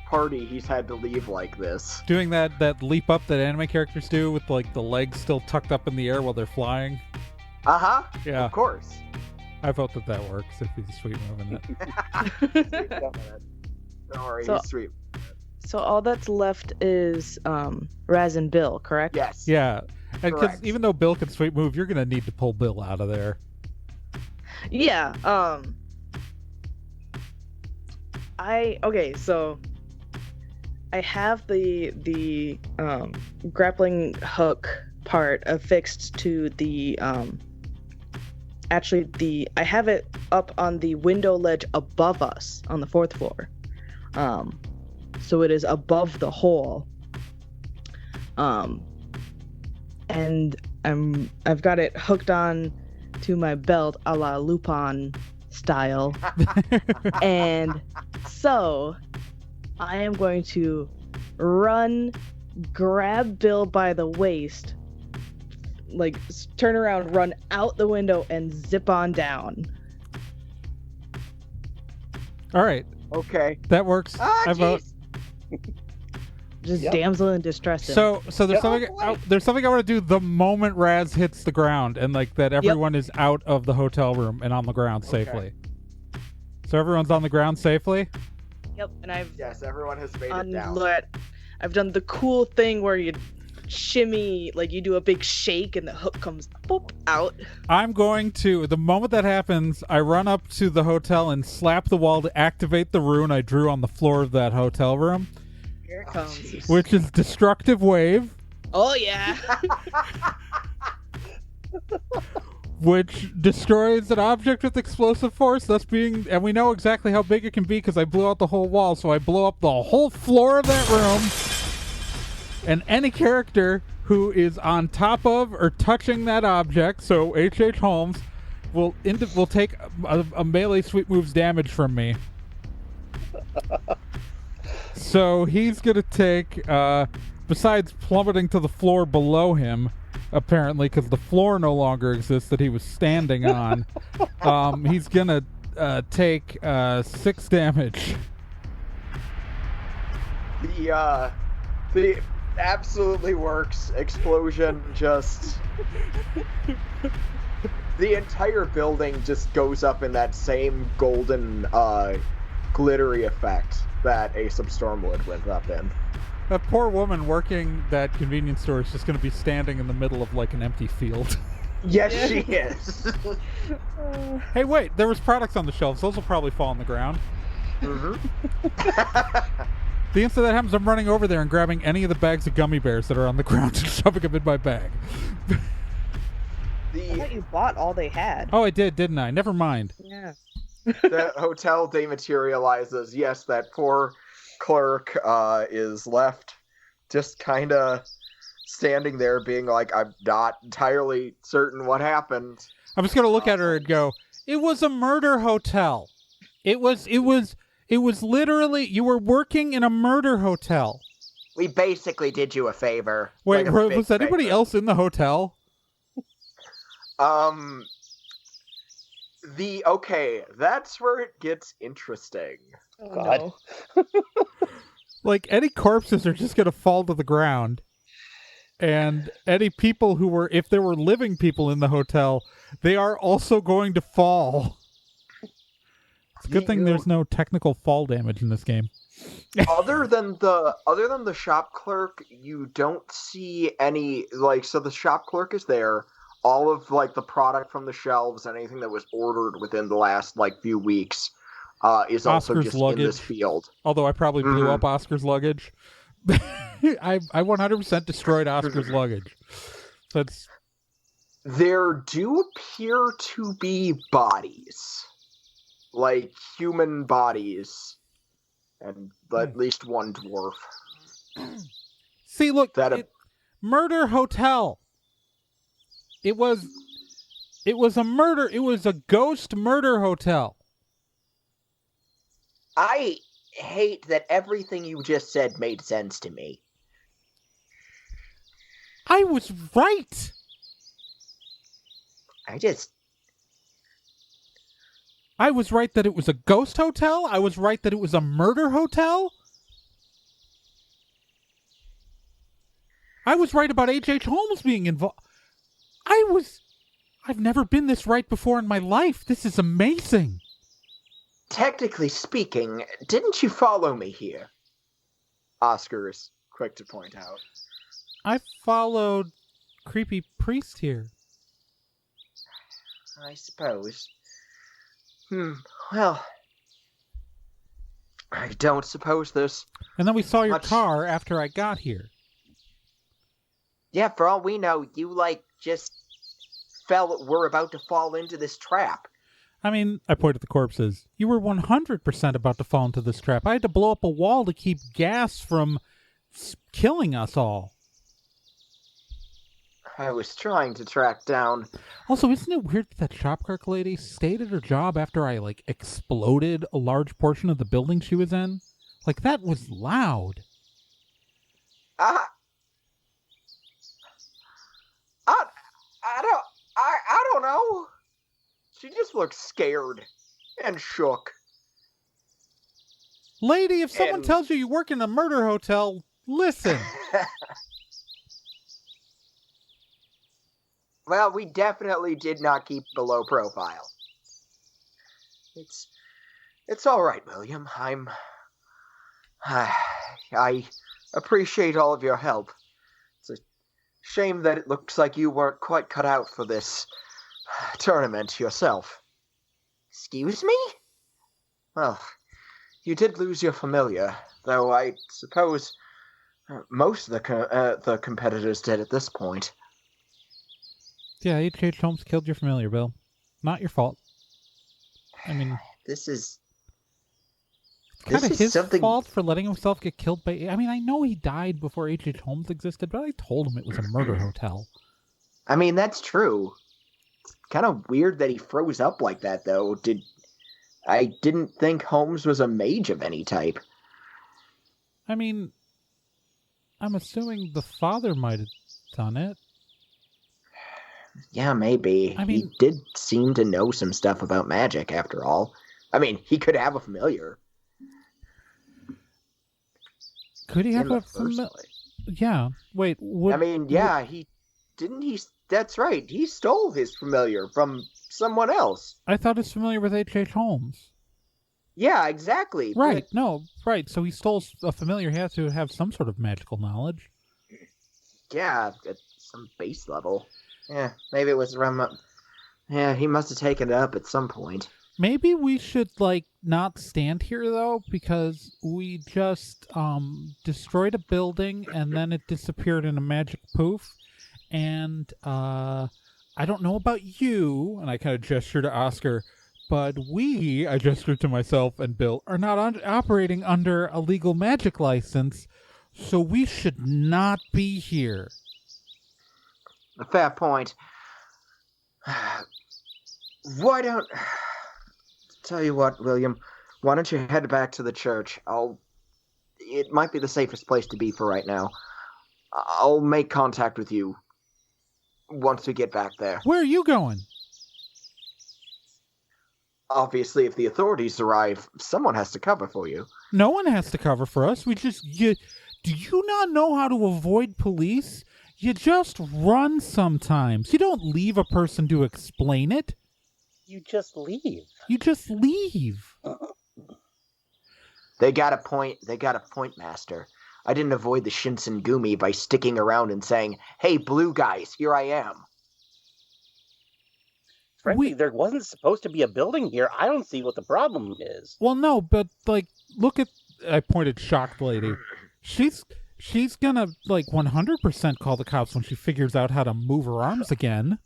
B: party he's had to leave like this.
A: Doing that leap up that anime characters do with like the legs still tucked up in the air while they're flying.
B: Uh-huh.
A: Yeah,
B: Of course.
A: I vote that works. If he's a sweet move in that.
B: Don't worry,
D: So-
B: he's sweet.
D: So all that's left is Raz and Bill, correct?
B: Yes.
A: Yeah, and because
B: Correct.
A: even though Bill can sweet move, you're gonna need to pull Bill out of there.
D: Yeah. So I have the grappling hook part affixed to the I have it up on the window ledge above us on the 4th floor. So it is above the hole. And I've got it hooked on to my belt a la Lupin style. And so I am going to run, grab Bill by the waist, like turn around, run out the window, and zip on down.
A: All right.
B: Okay.
A: That works.
E: Ah,
A: I vote.
E: jeez.
D: Just
C: Yep.
D: damsel in distress. him.
A: So there's
C: Yep.
A: something.
E: Oh, boy.
A: There's something I want to do the moment Raz hits the ground, and like that everyone is out of the hotel room and on the ground
B: Okay.
A: safely. So everyone's on the ground safely.
D: Yep, and I've
B: Yes, everyone has made it down.
D: I've done the cool thing where you shimmy, like you do a big shake and the hook comes boop out.
A: I'm going to, the moment that happens, I run up to the hotel and slap the wall to activate the rune I drew on the floor of that hotel room,
D: Here it
B: Oh,
D: comes.
B: jeez.
A: which is Destructive Wave,
D: Oh yeah.
A: which destroys an object with explosive force, thus being, and we know exactly how big it can be because I blew out the whole wall, so I blow up the whole floor of that room, and any character who is on top of or touching that object, so H.H. Holmes, will take a melee sweep moves damage from me. So he's going to take, besides plummeting to the floor below him, apparently, because the floor no longer exists that he was standing on, he's going to take 6 damage.
B: The absolutely works. Explosion just... The entire building just goes up in that same golden, glittery effect that Ace of Stormwood went up in.
A: That poor woman working that convenience store is just going to be standing in the middle of like an empty field.
B: Yes, she is.
A: Hey, wait, there was products on the shelves. Those will probably fall on the ground.
B: Mm-hmm.
A: The instant that happens, I'm running over there and grabbing any of the bags of gummy bears that are on the ground and shoving them in my bag.
D: I thought you bought all they had.
A: Oh, I did, didn't I? Never mind.
D: Yeah.
B: The hotel dematerializes. Yes, that poor clerk is left just kind of standing there being like, I'm not entirely certain what happened.
A: I'm just going to look at her and go, it was a murder hotel. It was literally, you were working in a murder hotel.
E: We basically did you a favor.
A: Wait,
E: Like a big
A: was anybody
E: favor.
A: else in the hotel?
B: Okay, that's where it gets interesting.
D: Oh,
C: God.
D: no.
A: Like, any corpses are just going to fall to the ground. And any people who were, if there were living people in the hotel, they are also going to fall. It's a good thing there's no technical fall damage in this game.
B: other than the shop clerk, you don't see any, like, so the shop clerk is there. All of, like, the product from the shelves and anything that was ordered within the last, like, few weeks is also
A: Oscar's
B: just
A: luggage.
B: in this field.
A: Although I probably blew
B: Mhm.
A: up Oscar's luggage. I 100% destroyed Oscar's luggage. So it's,
B: There do appear to be bodies. Like, human bodies. And at least one dwarf.
A: see, look,
B: That
A: murder hotel. It was a murder. It was a ghost murder hotel.
E: I hate that everything you just said made sense to me.
A: I was right. I was right that it was a ghost hotel. I was right that it was a murder hotel. I was right about H.H. Holmes being involved. I've never been this right before in my life. This is amazing.
E: Technically speaking, didn't you follow me here?
B: Oscar is quick to point out.
A: I followed creepy priest here.
E: I suppose. Well,
B: I don't suppose this.
A: And then we saw your
E: Much-
A: car after I got here.
E: yeah, for all we know, you, just we're about to fall into this trap.
A: I mean, I point at the corpses. You were 100% about to fall into this trap. I had to blow up a wall to keep gas from killing us all.
B: I was trying to track down.
A: Also, isn't it weird that shop clerk lady stayed at her job after I, exploded a large portion of the building she was in? Like, that was loud.
B: I don't know. She just looked scared and shook.
A: Lady, if someone
B: And-
A: tells you work in a murder hotel, listen.
E: Well, we definitely did not keep a low profile. It's all right, William. I appreciate all of your help. It's a shame that it looks like you weren't quite cut out for this tournament yourself. Excuse me? Well, you did lose your familiar, though I suppose most of the competitors did at this point.
A: Yeah, H.H. Holmes killed your familiar, Bill. Not your fault. I mean,
E: This is
A: kind of
E: is
A: his
E: something-
A: fault for letting himself get killed by... I mean, I know he died before H.H. Holmes existed, but I told him it was a murder hotel.
E: I mean, that's true. It's kind of weird that he froze up like that, though. I didn't think Holmes was a mage of any type.
A: I mean, I'm assuming the father might have done it.
E: Yeah, maybe.
A: I mean-
E: he did seem to know some stuff about magic, after all. I mean, he could have a familiar.
A: Could he
E: in
A: have
E: the
A: a
E: first
A: familiar?
E: place.
A: Yeah. Wait,
E: I mean, yeah, he... Didn't he... That's right. He stole his familiar from someone else.
A: I thought it's familiar with H.H. Holmes.
E: Yeah, exactly.
A: Right, no, right. So he stole a familiar. He has to have some sort of magical knowledge.
E: But, yeah, at some base level. Yeah, maybe it was around... Yeah, he must have taken it up at some point.
A: Maybe we should, not stand here, though, because we just, destroyed a building, and then it disappeared in a magic poof, and, I don't know about you, and I kind of gesture to Oscar, but I gesture to myself and Bill, are not operating under a legal magic license, so we should not be here.
E: A fair point. Why don't... Tell you what, William. Why don't you head back to the church? It might be the safest place to be for right now. I'll make contact with you once we get back there.
A: Where are you going?
E: Obviously, if the authorities arrive, someone has to cover for you.
A: No one has to cover for us. Do you not know how to avoid police? You just run sometimes. You don't leave a person to explain it.
C: You just leave.
A: You just leave.
E: They got a point, Master. I didn't avoid the Shinsengumi by sticking around and saying, "Hey, blue guys, here I am."
C: Frankly, there wasn't supposed to be a building here. I don't see what the problem is.
A: Well, no, but, look at... I pointed shocked lady. She's gonna, 100% call the cops when she figures out how to move her arms again.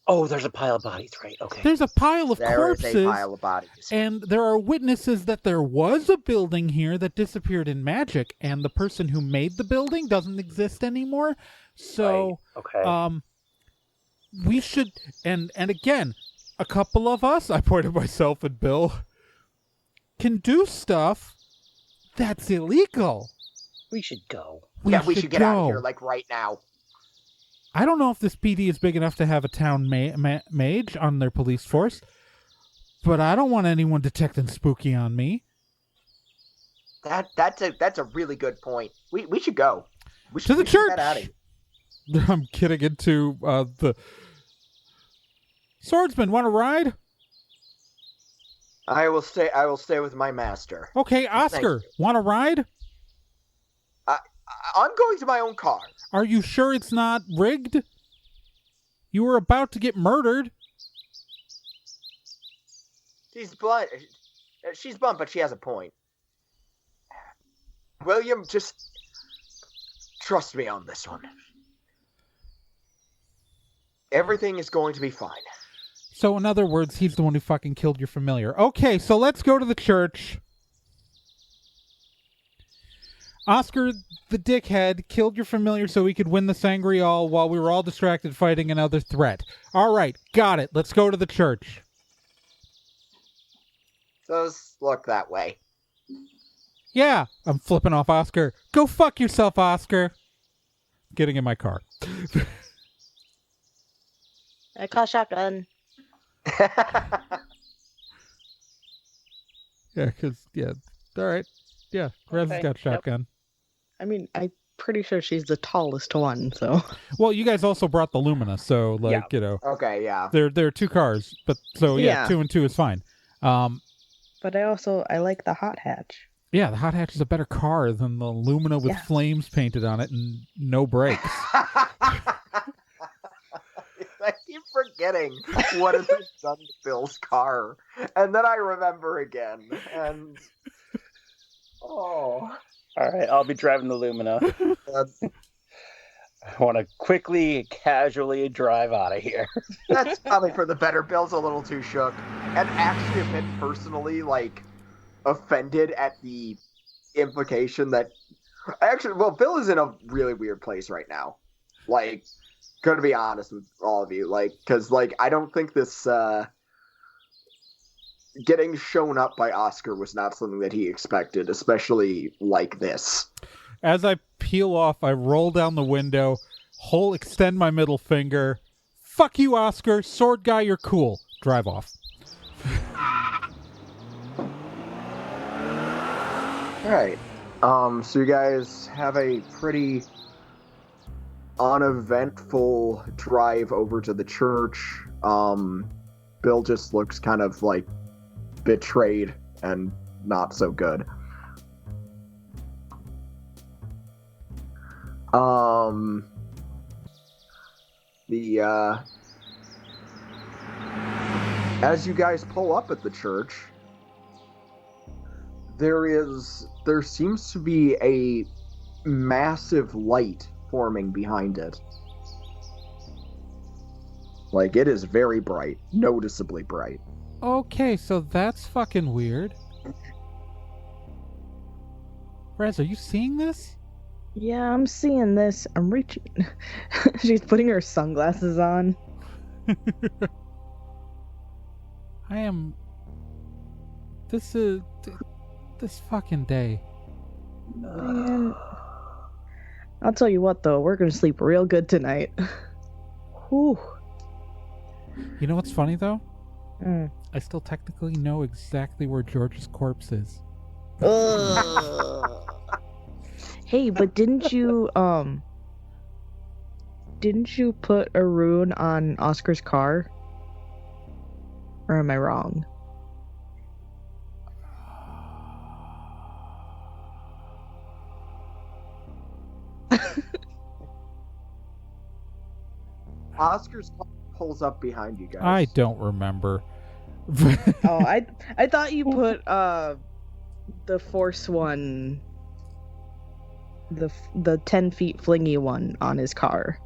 C: Oh, there's a pile of bodies, right? Okay.
A: There's a pile of
E: There
A: corpses.
E: is a pile of bodies.
A: And there are witnesses that there was a building here that disappeared in magic, and the person who made the building doesn't exist anymore. So,
C: Right. Okay.
A: we should, and again, a couple of us, I pointed myself and Bill, can do stuff that's illegal.
C: We should go.
E: We should get out of
A: go.
E: here, right now.
A: I don't know if this PD is big enough to have a town mage on their police force, but I don't want anyone detecting spooky on me.
E: That's a really good point. We should go. We should,
A: To the
E: we should
A: church!
E: get out of here.
A: I'm getting into the... Swordsman, want to ride?
E: I will stay with my master.
A: Okay, Oscar,
E: you.
A: want to ride?
E: I'm going to my own car.
A: Are you sure it's not rigged? You were about to get murdered.
E: She's blunt. She's blunt, but she has a point. William, just trust me on this one. Everything is going to be fine.
A: So, in other words, he's the one who fucking killed your familiar. Okay, so let's go to the church. Oscar, the dickhead, killed your familiar so he could win the Sangreal while we were all distracted fighting another threat. All right, got it. Let's go to the church.
E: Does look that way.
A: Yeah, I'm flipping off Oscar. Go fuck yourself, Oscar. Getting in my car.
D: I call shotgun.
A: Yeah, because, all right. Yeah, Rez has
C: Okay,
A: got
C: yep.
A: shotgun.
D: I mean, I'm pretty sure she's the tallest one, so.
A: Well, you guys also brought the Lumina, so like
B: Okay, yeah.
A: there are 2 cars, but so
D: Yeah.
A: 2 and 2 is fine.
D: But I like the hot hatch.
A: Yeah, the hot hatch is a better car than the Lumina with flames painted on it and no brakes.
B: I keep forgetting what has been done to Bill's car, and then I remember again, and
C: All right, I'll be driving the Lumina.
B: that's
C: I want to quickly, casually drive out of here.
B: that's probably for the better. Bill's a little too shook, and actually a bit personally offended at the implication that Bill is in a really weird place right now. Like, gonna be honest with all of you, because I don't think this getting shown up by Oscar was not something that he expected, especially like this.
A: As I peel off, I roll down the window, extend my middle finger. Fuck you, Oscar. Sword guy, you're cool. Drive off.
B: All right. So you guys have a pretty uneventful drive over to the church. Bill just looks kind of betrayed and not so good. As you guys pull up at the church, there seems to be a massive light forming behind it. It is very bright, noticeably bright.
A: Okay, so that's fucking weird. Rez, are you seeing this?
D: Yeah, I'm seeing this. I'm reaching. She's putting her sunglasses on.
A: I am. This is. This fucking day.
D: Man. I'll tell you what, though. We're gonna sleep real good tonight. Whew.
A: You know what's funny, though?
D: Mm.
A: I still technically know exactly where George's corpse is.
D: Hey, but didn't you put a rune on Oscar's car? Or am I wrong?
B: Oscar's car pulls up behind you guys.
A: I don't remember.
D: Oh, I thought you put the Force one, the 10 feet flingy one on his car.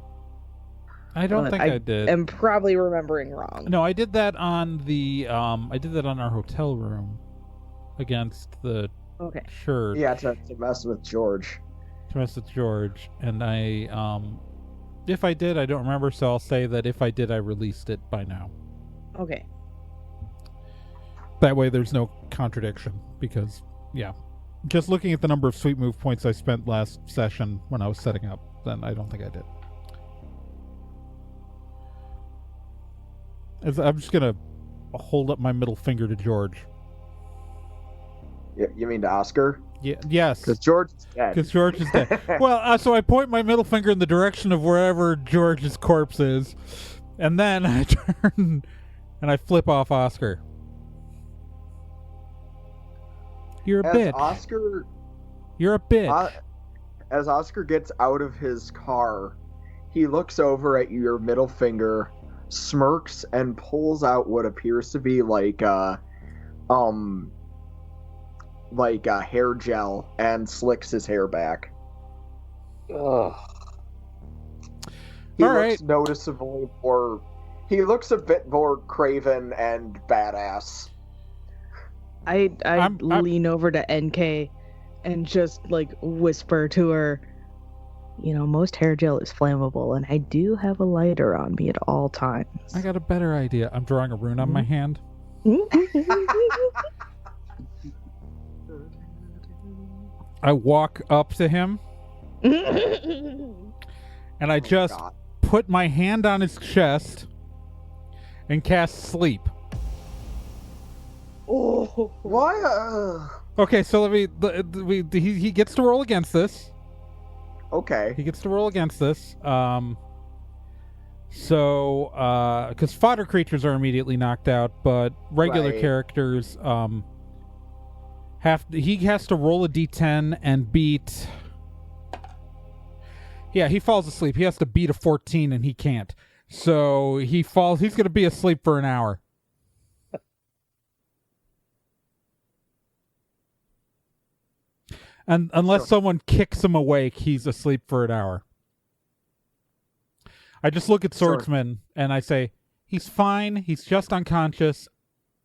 A: I don't think I did.
D: I'm probably remembering wrong.
A: No, I did that on the I did that on our hotel room against the church.
B: Yeah, to mess with George.
A: To mess with George, and I if I did, I don't remember, so I'll say that if I did, I released it by now.
D: Okay.
A: That way there's no contradiction, because, yeah. Just looking at the number of sweet move points I spent last session when I was setting up, then I don't think I did. I'm just gonna hold up my middle finger to George.
B: You mean to Oscar?
A: Yeah, yes.
B: Because George is dead.
A: Because George is dead. Well, so I point my middle finger in the direction of wherever George's corpse is, and then I turn and I flip off Oscar. You're a bitch. You're a bitch.
B: As Oscar gets out of his car, he looks over at your middle finger, smirks, and pulls out what appears to be like a hair gel and slicks his hair back.
C: Ugh.
B: He
A: All
B: looks
A: right.
B: noticeably more. He looks a bit more craven and badass.
D: I
A: I'm-
D: lean over to NK and just whisper to her, most hair gel is flammable, and I do have a lighter on me at all times.
A: I got a better idea. I'm drawing a rune on my hand. I walk up to him and I just
B: God.
A: put my hand on his chest and cast sleep.
D: Oh,
B: Why?
A: Okay, so he gets to roll against this.
B: Okay.
A: He gets to roll against this. So, because fodder creatures are immediately knocked out, but regular
B: Right.
A: characters he has to roll a d10 and beat. Yeah, he falls asleep. He has to beat a 14, and he can't. So he falls. He's going to be asleep for an hour. And unless someone kicks him awake, he's asleep for an hour. I just look at Swordsman and I say, he's fine. He's just unconscious.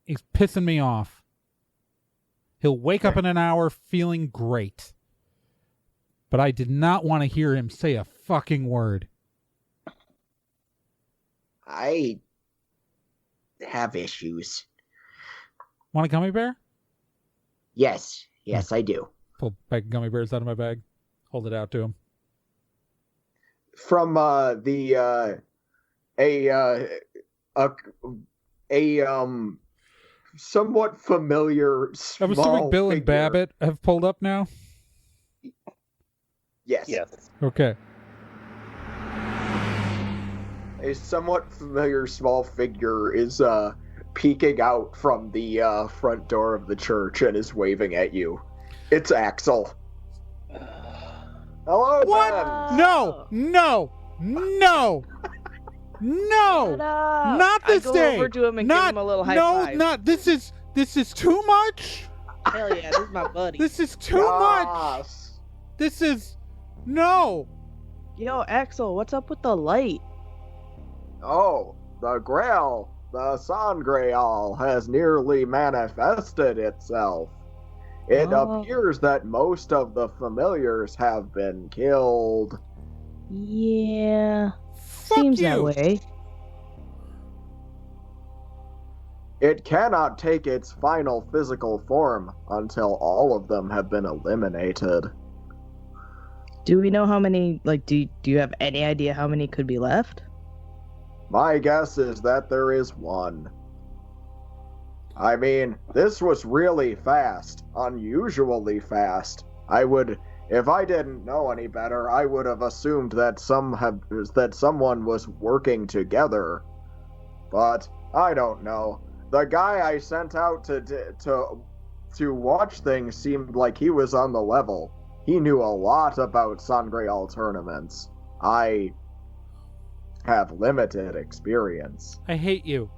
A: He's pissing me off. He'll wake up in an hour feeling great. But I did not want to hear him say a fucking word.
E: I have issues.
A: Want a gummy bear?
E: Yes, I do.
A: Pull a bag of gummy bears out of my bag. Hold it out to him.
B: From a somewhat familiar small
A: I'm assuming Bill and
B: figure.
A: Babbitt have pulled up now?
B: Yes.
C: Yes.
A: Okay.
B: A somewhat familiar small figure is peeking out from the front door of the church and is waving at you. It's Axel. Hello,
A: What?
B: Ben.
A: No!
D: Shut up.
A: Not this
D: I go
A: day.
D: over to him and
A: Not,
D: give him a little high
A: no,
D: five.
A: not this is too much.
D: Hell yeah, this is my buddy.
A: This is too much.
B: Yes.
A: This is no.
D: Yo, Axel, what's up with the light?
B: Oh, the Grail, the Sangreal, has nearly manifested itself. It
D: Oh.
B: appears that most of the familiars have been killed.
D: Yeah,
A: Fuck
D: seems
A: you.
D: that way.
B: It cannot take its final physical form until all of them have been eliminated.
D: Do we know how many? Like, do you have any idea how many could be left?
B: My guess is that there is one. I mean, this was really fast, unusually fast. If I didn't know any better, I would have assumed that someone was working together. But I don't know. The guy I sent out to watch things seemed like he was on the level. He knew a lot about Sangreal tournaments. I have limited experience.
A: I hate you.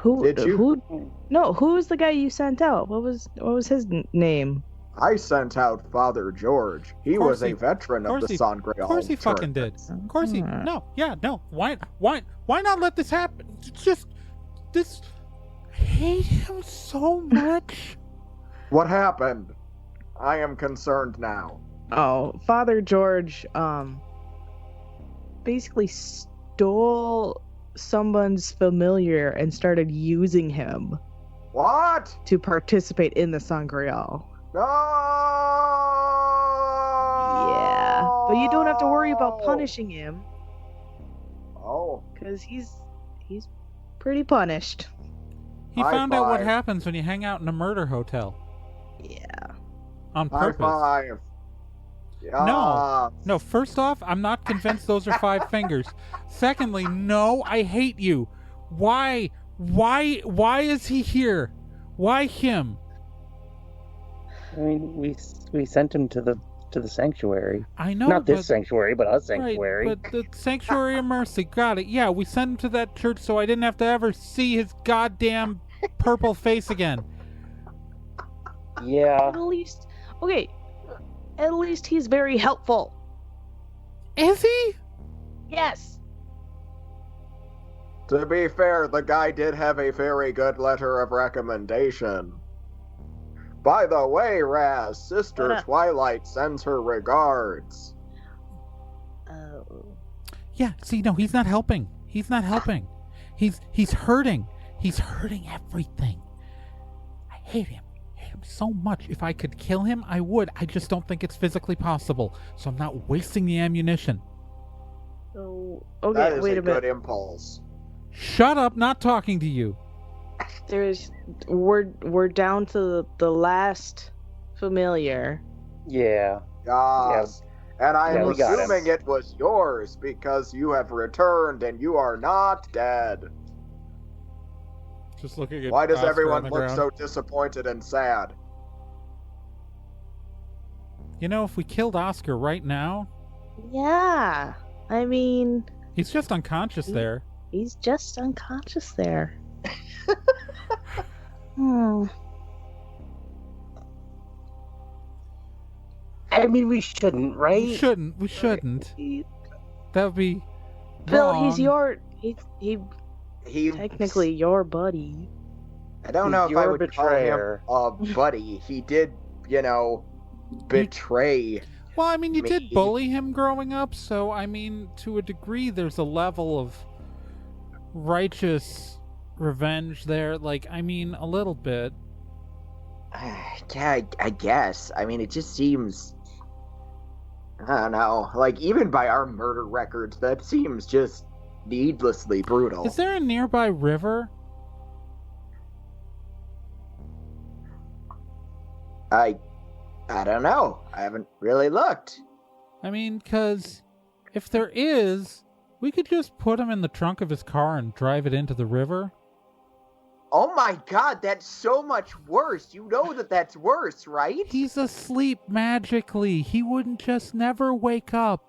D: Who?
B: Did you?
D: Who? No, who was the guy you sent out? What was his name?
B: I sent out Father George. He
A: Of course
B: was a
A: he-
B: veteran of the Sangreal.
A: Of course he fucking did. Of course he. No. Yeah. No. Why not let this happen? Just this. I hate him so much.
B: What happened? I am concerned now.
D: Oh, Father George, basically stole someone's familiar and started using him
B: What?
D: to participate in the Sangreal.
B: No!
D: Yeah, but you don't have to worry about punishing him
B: Oh,
D: because he's pretty punished.
A: He
B: High
A: found out what
B: five.
A: happens when you hang out in a murder hotel
D: Yeah.
B: high
A: on purpose.
B: five.
A: No.
B: Yes.
A: No, first off, I'm not convinced those are 5 fingers. Secondly, no, I hate you. Why is he here? Why him?
C: I mean, we sent him to the sanctuary.
A: I know,
C: Not this
A: but,
C: sanctuary, but a sanctuary.
A: Right, but the Sanctuary of Mercy, got it. Yeah, we sent him to that church so I didn't have to ever see his goddamn purple face again.
C: Yeah.
D: At least, okay. At least he's very helpful.
A: Is he?
D: Yes.
B: To be fair, the guy did have a very good letter of recommendation. By the way, Raz, Sister
D: What up?
B: Twilight sends her regards.
D: Oh.
A: Yeah, see, no, he's not helping. He's not helping. He's hurting. He's hurting everything. I hate him. I hate him so much. If I could kill him, I would. I just don't think it's physically possible. So I'm not wasting the ammunition.
D: So
B: That
D: okay,
B: is
D: wait
B: a
D: a
B: good
D: minute.
B: impulse.
A: Shut up, not talking to you.
D: We're down to the last familiar.
C: Yeah.
B: Yes. And I am
C: Yeah, we got him.
B: assuming it was yours because you have returned and you are not dead.
A: Just looking at
B: Why does
A: Oscar on
B: everyone
A: the
B: look
A: ground.
B: so disappointed and sad?
A: You know, if we killed Oscar right now,
D: Yeah. I mean,
A: he's just unconscious there.
D: he's just unconscious there. Hmm.
C: I mean, we shouldn't, right?
A: We shouldn't. That would be
D: Bill,
A: wrong.
D: he's technically your buddy.
B: I don't
C: He's
B: know if I
C: your
B: would
C: betrayer.
B: call him a buddy. He did, betray.
A: Well, I mean, you did
B: me.
A: bully him growing up, so, I mean, to a degree, there's a level of righteous revenge there. Like, I mean, a little bit.
E: Yeah, I guess. I mean, it just seems... I don't know. Like, even by our murder records, that seems just needlessly brutal.
A: Is there a nearby river?
E: I don't know. I haven't really looked.
A: I mean, because if there is, we could just put him in the trunk of his car and drive it into the river.
E: Oh my god, that's so much worse. You know that that's worse, right?
A: He's asleep magically. He wouldn't just never wake up.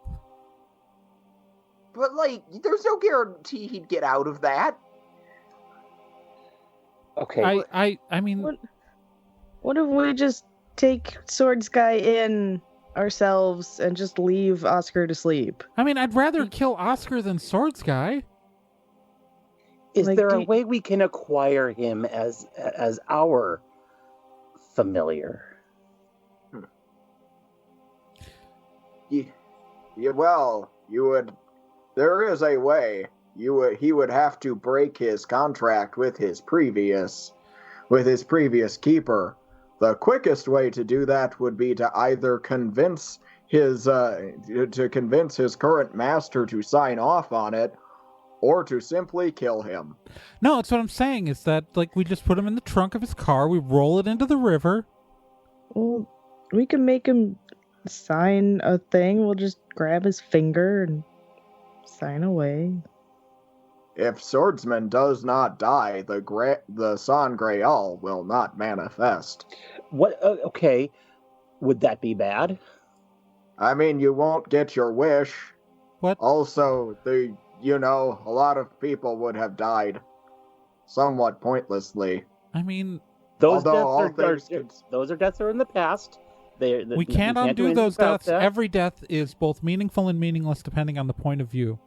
E: But, like, there's no guarantee he'd get out of that.
C: Okay.
A: I mean,
D: What if we just take Swords Guy in ourselves and just leave Oscar to sleep?
A: I mean, I'd rather kill Oscar than Swords Guy.
C: Is
D: Like,
C: there
D: do
C: a
D: you-
C: way we can acquire him as our familiar?
B: Well, you would. There is a way. He would have to break his contract with his previous keeper. The quickest way to do that would be to either convince his current master to sign off on it, or to simply kill him.
A: No, that's what I'm saying, is that, like, we just put him in the trunk of his car, we roll it into the river.
D: Well, we can make him sign a thing. We'll just grab his finger and sign away.
B: If Swordsman does not die, the Sangreal will not manifest.
C: What? Okay. Would that be bad?
B: I mean, you won't get your wish.
A: What?
B: Also, a lot of people would have died somewhat pointlessly.
A: I mean,
C: Those
B: Although
C: deaths those are deaths that are in the past.
A: we can't
C: do
A: undo
C: anything
A: those
C: about
A: deaths.
C: that.
A: Every death is both meaningful and meaningless depending on the point of view.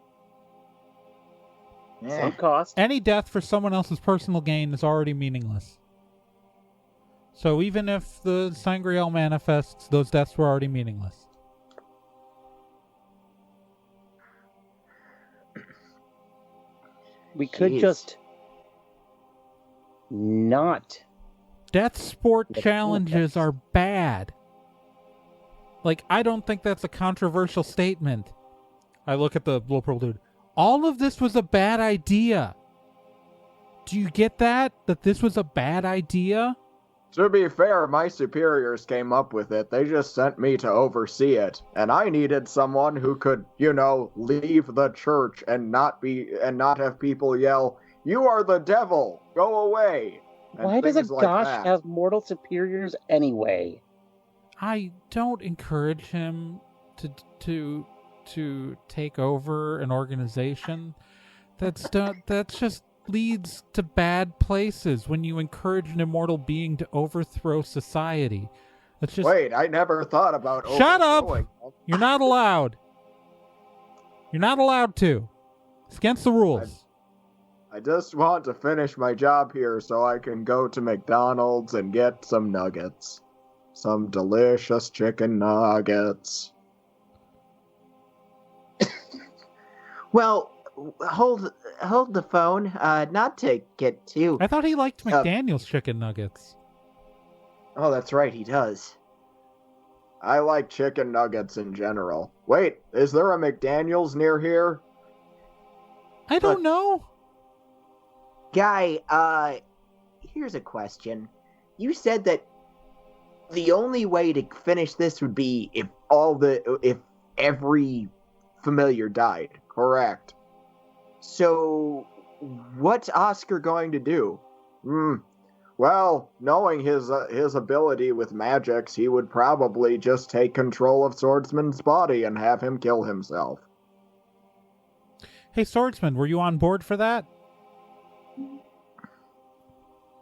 C: Some cost.
A: Any death for someone else's personal gain is already meaningless. So even if the Sangreal manifests, those deaths were already meaningless.
C: We could
E: Jeez.
C: just not.
A: Death sport
C: But
A: challenges
C: okay.
A: are bad. Like, I don't think that's a controversial statement. I look at the little purple dude. All of this was a bad idea. Do you get that? That this was a bad idea?
B: To be fair, my superiors came up with it. They just sent me to oversee it. And I needed someone who could, leave the church and not have people yell, "You are the devil! Go away!" and
C: Why does a
B: things like
C: Gosh
B: that.
C: have mortal superiors anyway?
A: I don't encourage him to take over an organization. That just leads to bad places when you encourage an immortal being to overthrow society. That's just
B: Wait, I never thought about
A: Shut up!
B: overthrowing them.
A: You're not allowed. You're not allowed to. It's against the rules.
B: I just want to finish my job here so I can go to McDonald's and get some nuggets. Some delicious chicken nuggets.
E: Well, hold the phone. Not to get too...
A: I thought he liked McDaniel's chicken nuggets.
E: Oh, that's right, he does.
B: I like chicken nuggets in general. Wait, is there a McDaniel's near here?
A: I don't know.
E: Guy, here's a question. You said that
B: the only way to finish this would be if every familiar died, correct? So, what's Oscar going to do? Well, knowing his ability with magics, he would probably just take control of Swordsman's body and have him kill himself.
A: Hey, Swordsman, were you on board for that?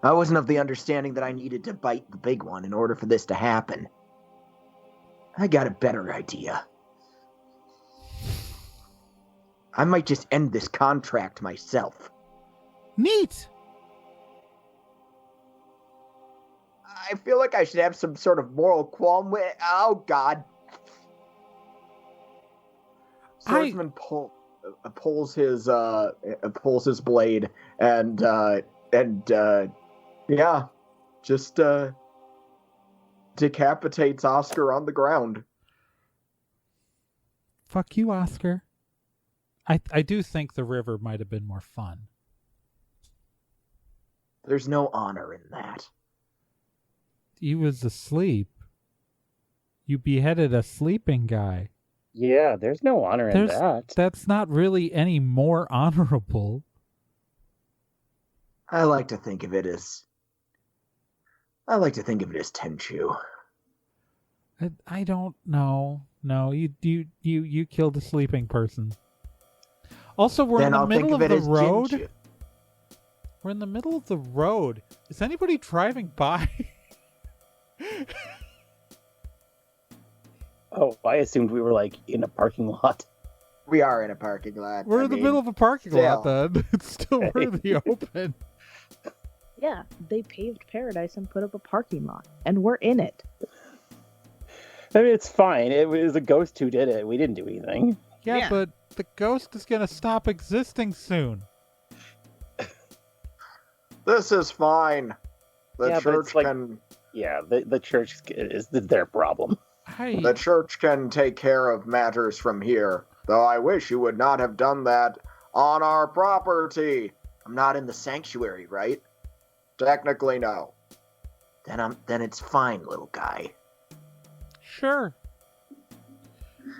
B: I wasn't of the understanding that I needed to bite the big one in order for this to happen. I got a better idea. I might just end this contract myself.
A: Neat!
B: I feel like I should have some sort of moral qualm with... Oh, God. Swordsman pulls his blade and just decapitates Oscar on the ground.
A: Fuck you, Oscar. I do think the river might have been more fun.
B: There's no honor in that.
A: He was asleep. You beheaded a sleeping guy.
C: Yeah, there's no honor in that.
A: That's not really any more honorable.
B: I like to think of it as Tenchu.
A: I don't know. No, you killed a sleeping person. Also, we're in the middle of the road.
B: Jinju.
A: We're in the middle of the road. Is anybody driving by?
C: Oh, I assumed we were like in a parking lot.
B: We are in a parking lot.
A: We're in the middle of a parking lot, then. It's still really open.
D: Yeah, they paved paradise and put up a parking lot, and we're in it.
C: I mean, it's fine. It was a ghost who did it. We didn't do anything.
A: Yeah, but the ghost is gonna stop existing soon.
B: This is fine. The church can...
C: Yeah, the church is their problem.
B: The church can take care of matters from here, though I wish you would not have done that on our property. I'm not in the sanctuary, right? Technically, no. Then it's fine, little guy.
A: Sure.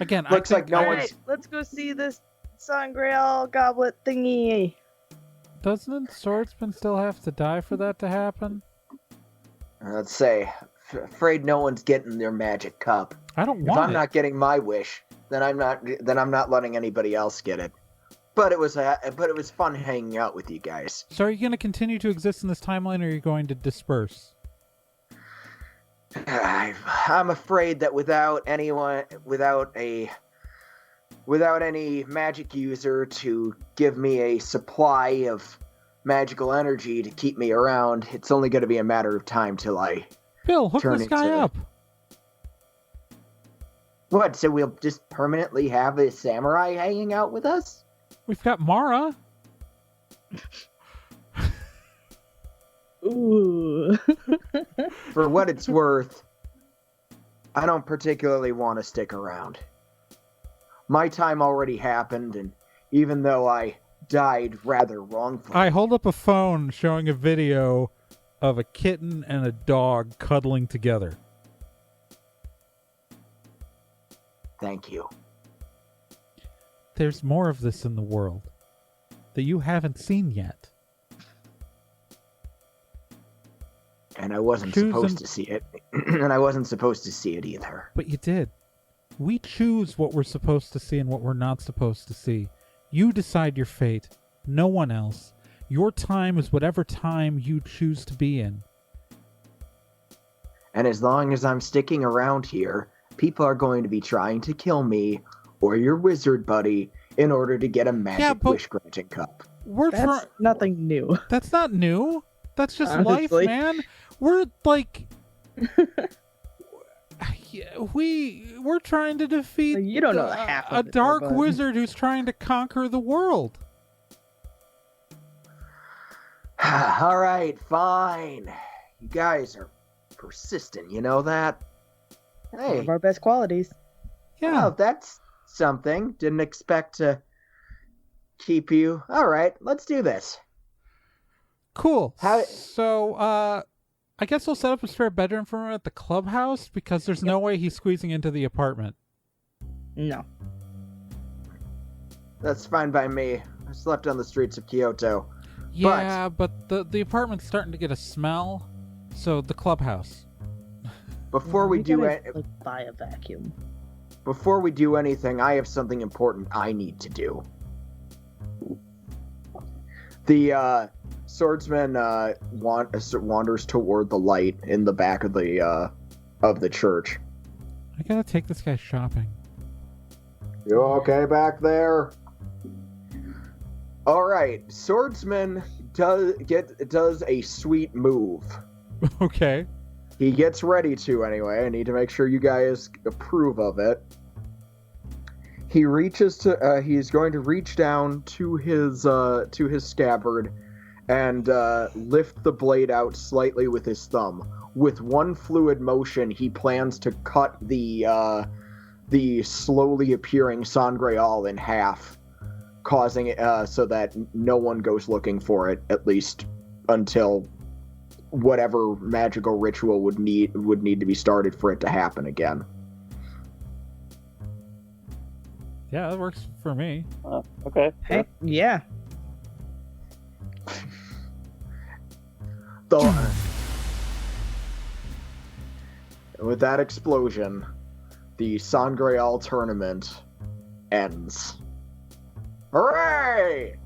A: Again,
B: Looks like no one's...
D: Alright, let's go see this Sangreal goblet thingy.
A: Doesn't Swordsman still have to die for that to happen?
B: Let's say, afraid no one's getting their magic cup.
A: I don't
B: If
A: want
B: I'm
A: it.
B: not getting my wish, then I'm not letting anybody else get it. But it was fun hanging out with you guys.
A: So are you going to continue to exist in this timeline, or are you going to disperse?
B: I'm afraid that without any magic user to give me a supply of magical energy to keep me around, it's only going to be a matter of time till I
A: Bill, hook
B: turn
A: this guy
B: into...
A: up.
B: What, so we'll just permanently have a samurai hanging out with us?
A: We've got Mara.
D: Ooh.
B: For what it's worth, I don't particularly want to stick around. My time already happened, and even though I died rather wrongfully...
A: I hold up a phone showing a video of a kitten and a dog cuddling together.
B: Thank you.
A: There's more of this in the world that you haven't seen yet.
B: And I wasn't supposed to see it. And I wasn't supposed to see it either.
A: But you did. We choose what we're supposed to see and what we're not supposed to see. You decide your fate. No one else. Your time is whatever time you choose to be in.
B: And as long as I'm sticking around here, people are going to be trying to kill me or your wizard buddy in order to get a magic wish-granting cup.
D: That's nothing new.
A: That's not new. That's just
D: Honestly.
A: life, man. We're like... We're trying to defeat
D: You don't know half of
A: a
D: it,
A: dark
D: bud.
A: wizard who's trying to conquer the world.
B: All right, fine. You guys are persistent, you know that?
D: One
B: Hey,
D: of our best qualities.
A: Yeah.
B: oh, that's something. Didn't expect to keep you. All right, let's do this.
A: Cool.
B: How-
A: So, I guess we'll set up a spare bedroom for him at the clubhouse because there's no way he's squeezing into the apartment.
D: No.
B: That's fine by me. I slept on the streets of Kyoto.
A: Yeah, but the apartment's starting to get a smell, so the clubhouse.
B: Before we do
D: gotta,
B: it,
D: like, buy a vacuum.
B: before we do anything, I have something important I need to do. The swordsman wanders toward the light in the back of the church.
A: I gotta take this guy shopping.
B: You okay back there? All right, swordsman does a sweet move.
A: Okay.
B: He gets ready to anyway. I need to make sure you guys approve of it. He reaches to. He's going to reach down to his scabbard and lift the blade out slightly with his thumb. With one fluid motion, he plans to cut the slowly appearing Sangreal in half, causing it so that no one goes looking for it, at least until whatever magical ritual would need to be started for it to happen again.
A: Yeah, that works for me.
C: Okay.
D: Hey, yeah.
B: With that explosion, the Sangreal tournament ends. Hooray!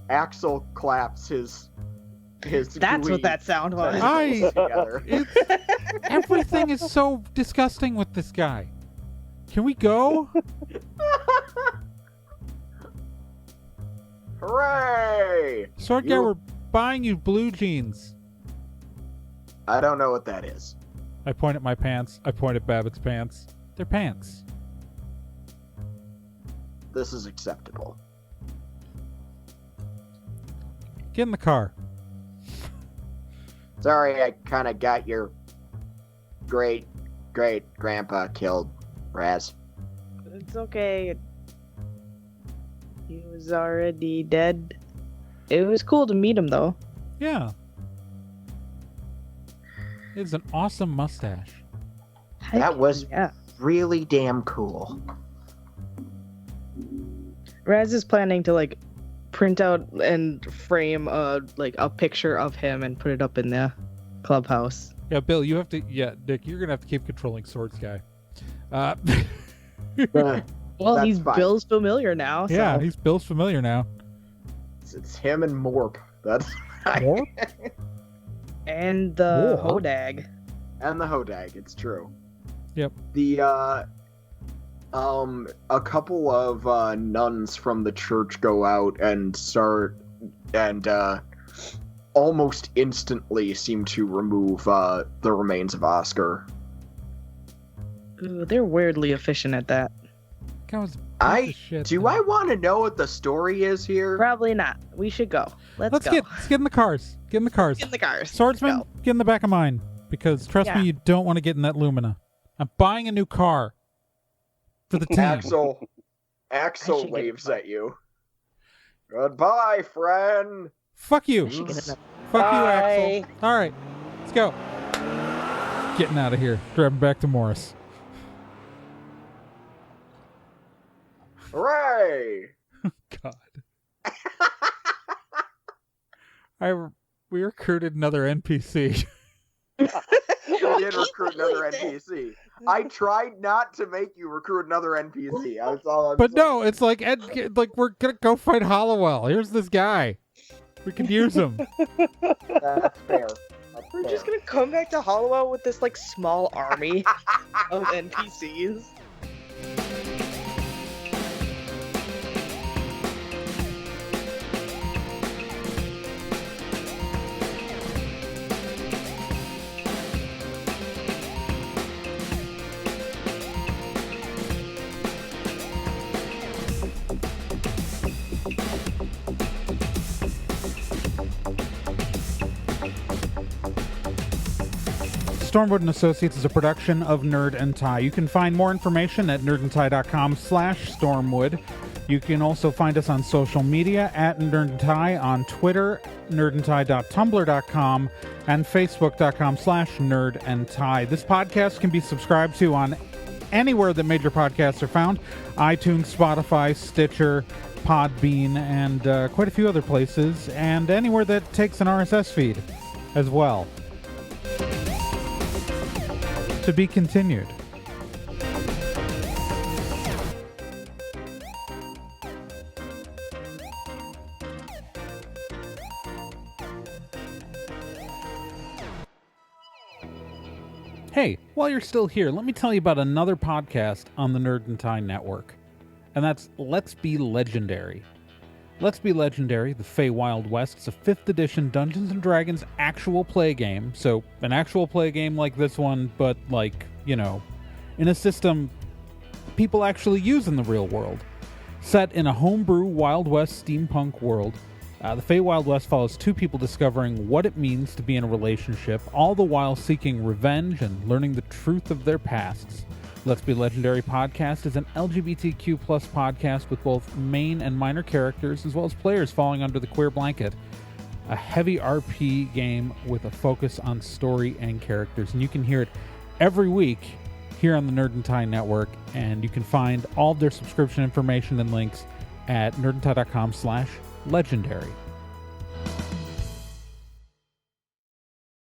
B: Axel claps his
D: That's
B: glee
D: what that sound was.
B: together.
A: Everything is so disgusting with this guy. Can we go?
B: Hooray!
A: Sword guy, we're buying you blue jeans.
B: I don't know what that is.
A: I point at my pants. I point at Babbitt's pants. They're pants.
B: This is acceptable.
A: Get in the car.
B: Sorry, I kind of got your great grandpa killed, Raz.
D: It's okay. He was already dead. It was cool to meet him, though.
A: Yeah. It's an awesome mustache.
B: That was
D: Yeah.
B: really damn cool.
D: Raz is planning to, like, print out and frame a picture of him and put it up in the clubhouse.
A: Yeah, Bill, you have to. Yeah, Nick, you're gonna have to keep controlling Swords guy.
B: Uh,
D: Well,
B: That's
D: he's
B: fine.
D: Bill's familiar now. So.
A: Yeah, he's Bill's familiar now.
B: it's him and Morp. That's
A: Morp?
D: And the
A: More?
D: Hodag.
B: and the Hodag. It's true.
A: Yep.
B: The a couple of nuns from the church go out and start and almost instantly seem to remove the remains of Oscar.
D: Ooh, they're weirdly efficient at that.
A: Guy was a piece of shit,
B: Do
A: though.
B: I want to know what the story is here?
D: Probably not. We should go. Let's go.
A: Let's get in the cars. Get in the cars.
D: Get in the cars.
A: Swordsman,
D: Go.
A: get in the back of mine. Because trust
D: Yeah.
A: me, you don't want to get in that Lumina. I'm buying a new car. For the team.
B: Axel
D: I should get
B: waves
D: it.
B: at you. Goodbye, friend.
A: Fuck you.
D: I should get it.
A: Fuck you,
C: Bye.
A: Axel. Alright. Let's go. Getting out of here. Driving back to Morris.
B: Hooray!
A: God. We recruited another NPC.
B: We did recruit another NPC. I tried not to make you recruit another NPC. That's all I'm
A: But
B: saying.
A: no, it's like we're gonna go fight Hollowell. Here's this guy. We can use him.
B: That's fair. That's
D: We're
B: fair.
D: just gonna come back to Hollowell with this, like, small army of NPCs.
A: Stormwood & Associates is a production of Nerd and Tie. You can find more information at nerdandtie.com/Stormwood. You can also find us on social media at Nerd and Tie on Twitter, nerdandtie.tumblr.com, and facebook.com/nerdandtie. This podcast can be subscribed to on anywhere that major podcasts are found: iTunes, Spotify, Stitcher, Podbean, and quite a few other places, and anywhere that takes an RSS feed as well. To be continued. Hey, while you're still here, let me tell you about another podcast on the Nerd and Tie Network, and that's Let's Be Legendary. Let's Be Legendary, the Feywild West, is a 5th edition Dungeons & Dragons actual play game, so an actual play game like this one, but like, in a system people actually use in the real world. Set in a homebrew Wild West steampunk world, the Feywild West follows two people discovering what it means to be in a relationship, all the while seeking revenge and learning the truth of their pasts. Let's Be Legendary podcast is an LGBTQ+ podcast with both main and minor characters, as well as players falling under the queer blanket. A heavy RP game with a focus on story and characters, and you can hear it every week here on the Nerd and Tie Network, and you can find all of their subscription information and links at nerdandtie.com/legendary.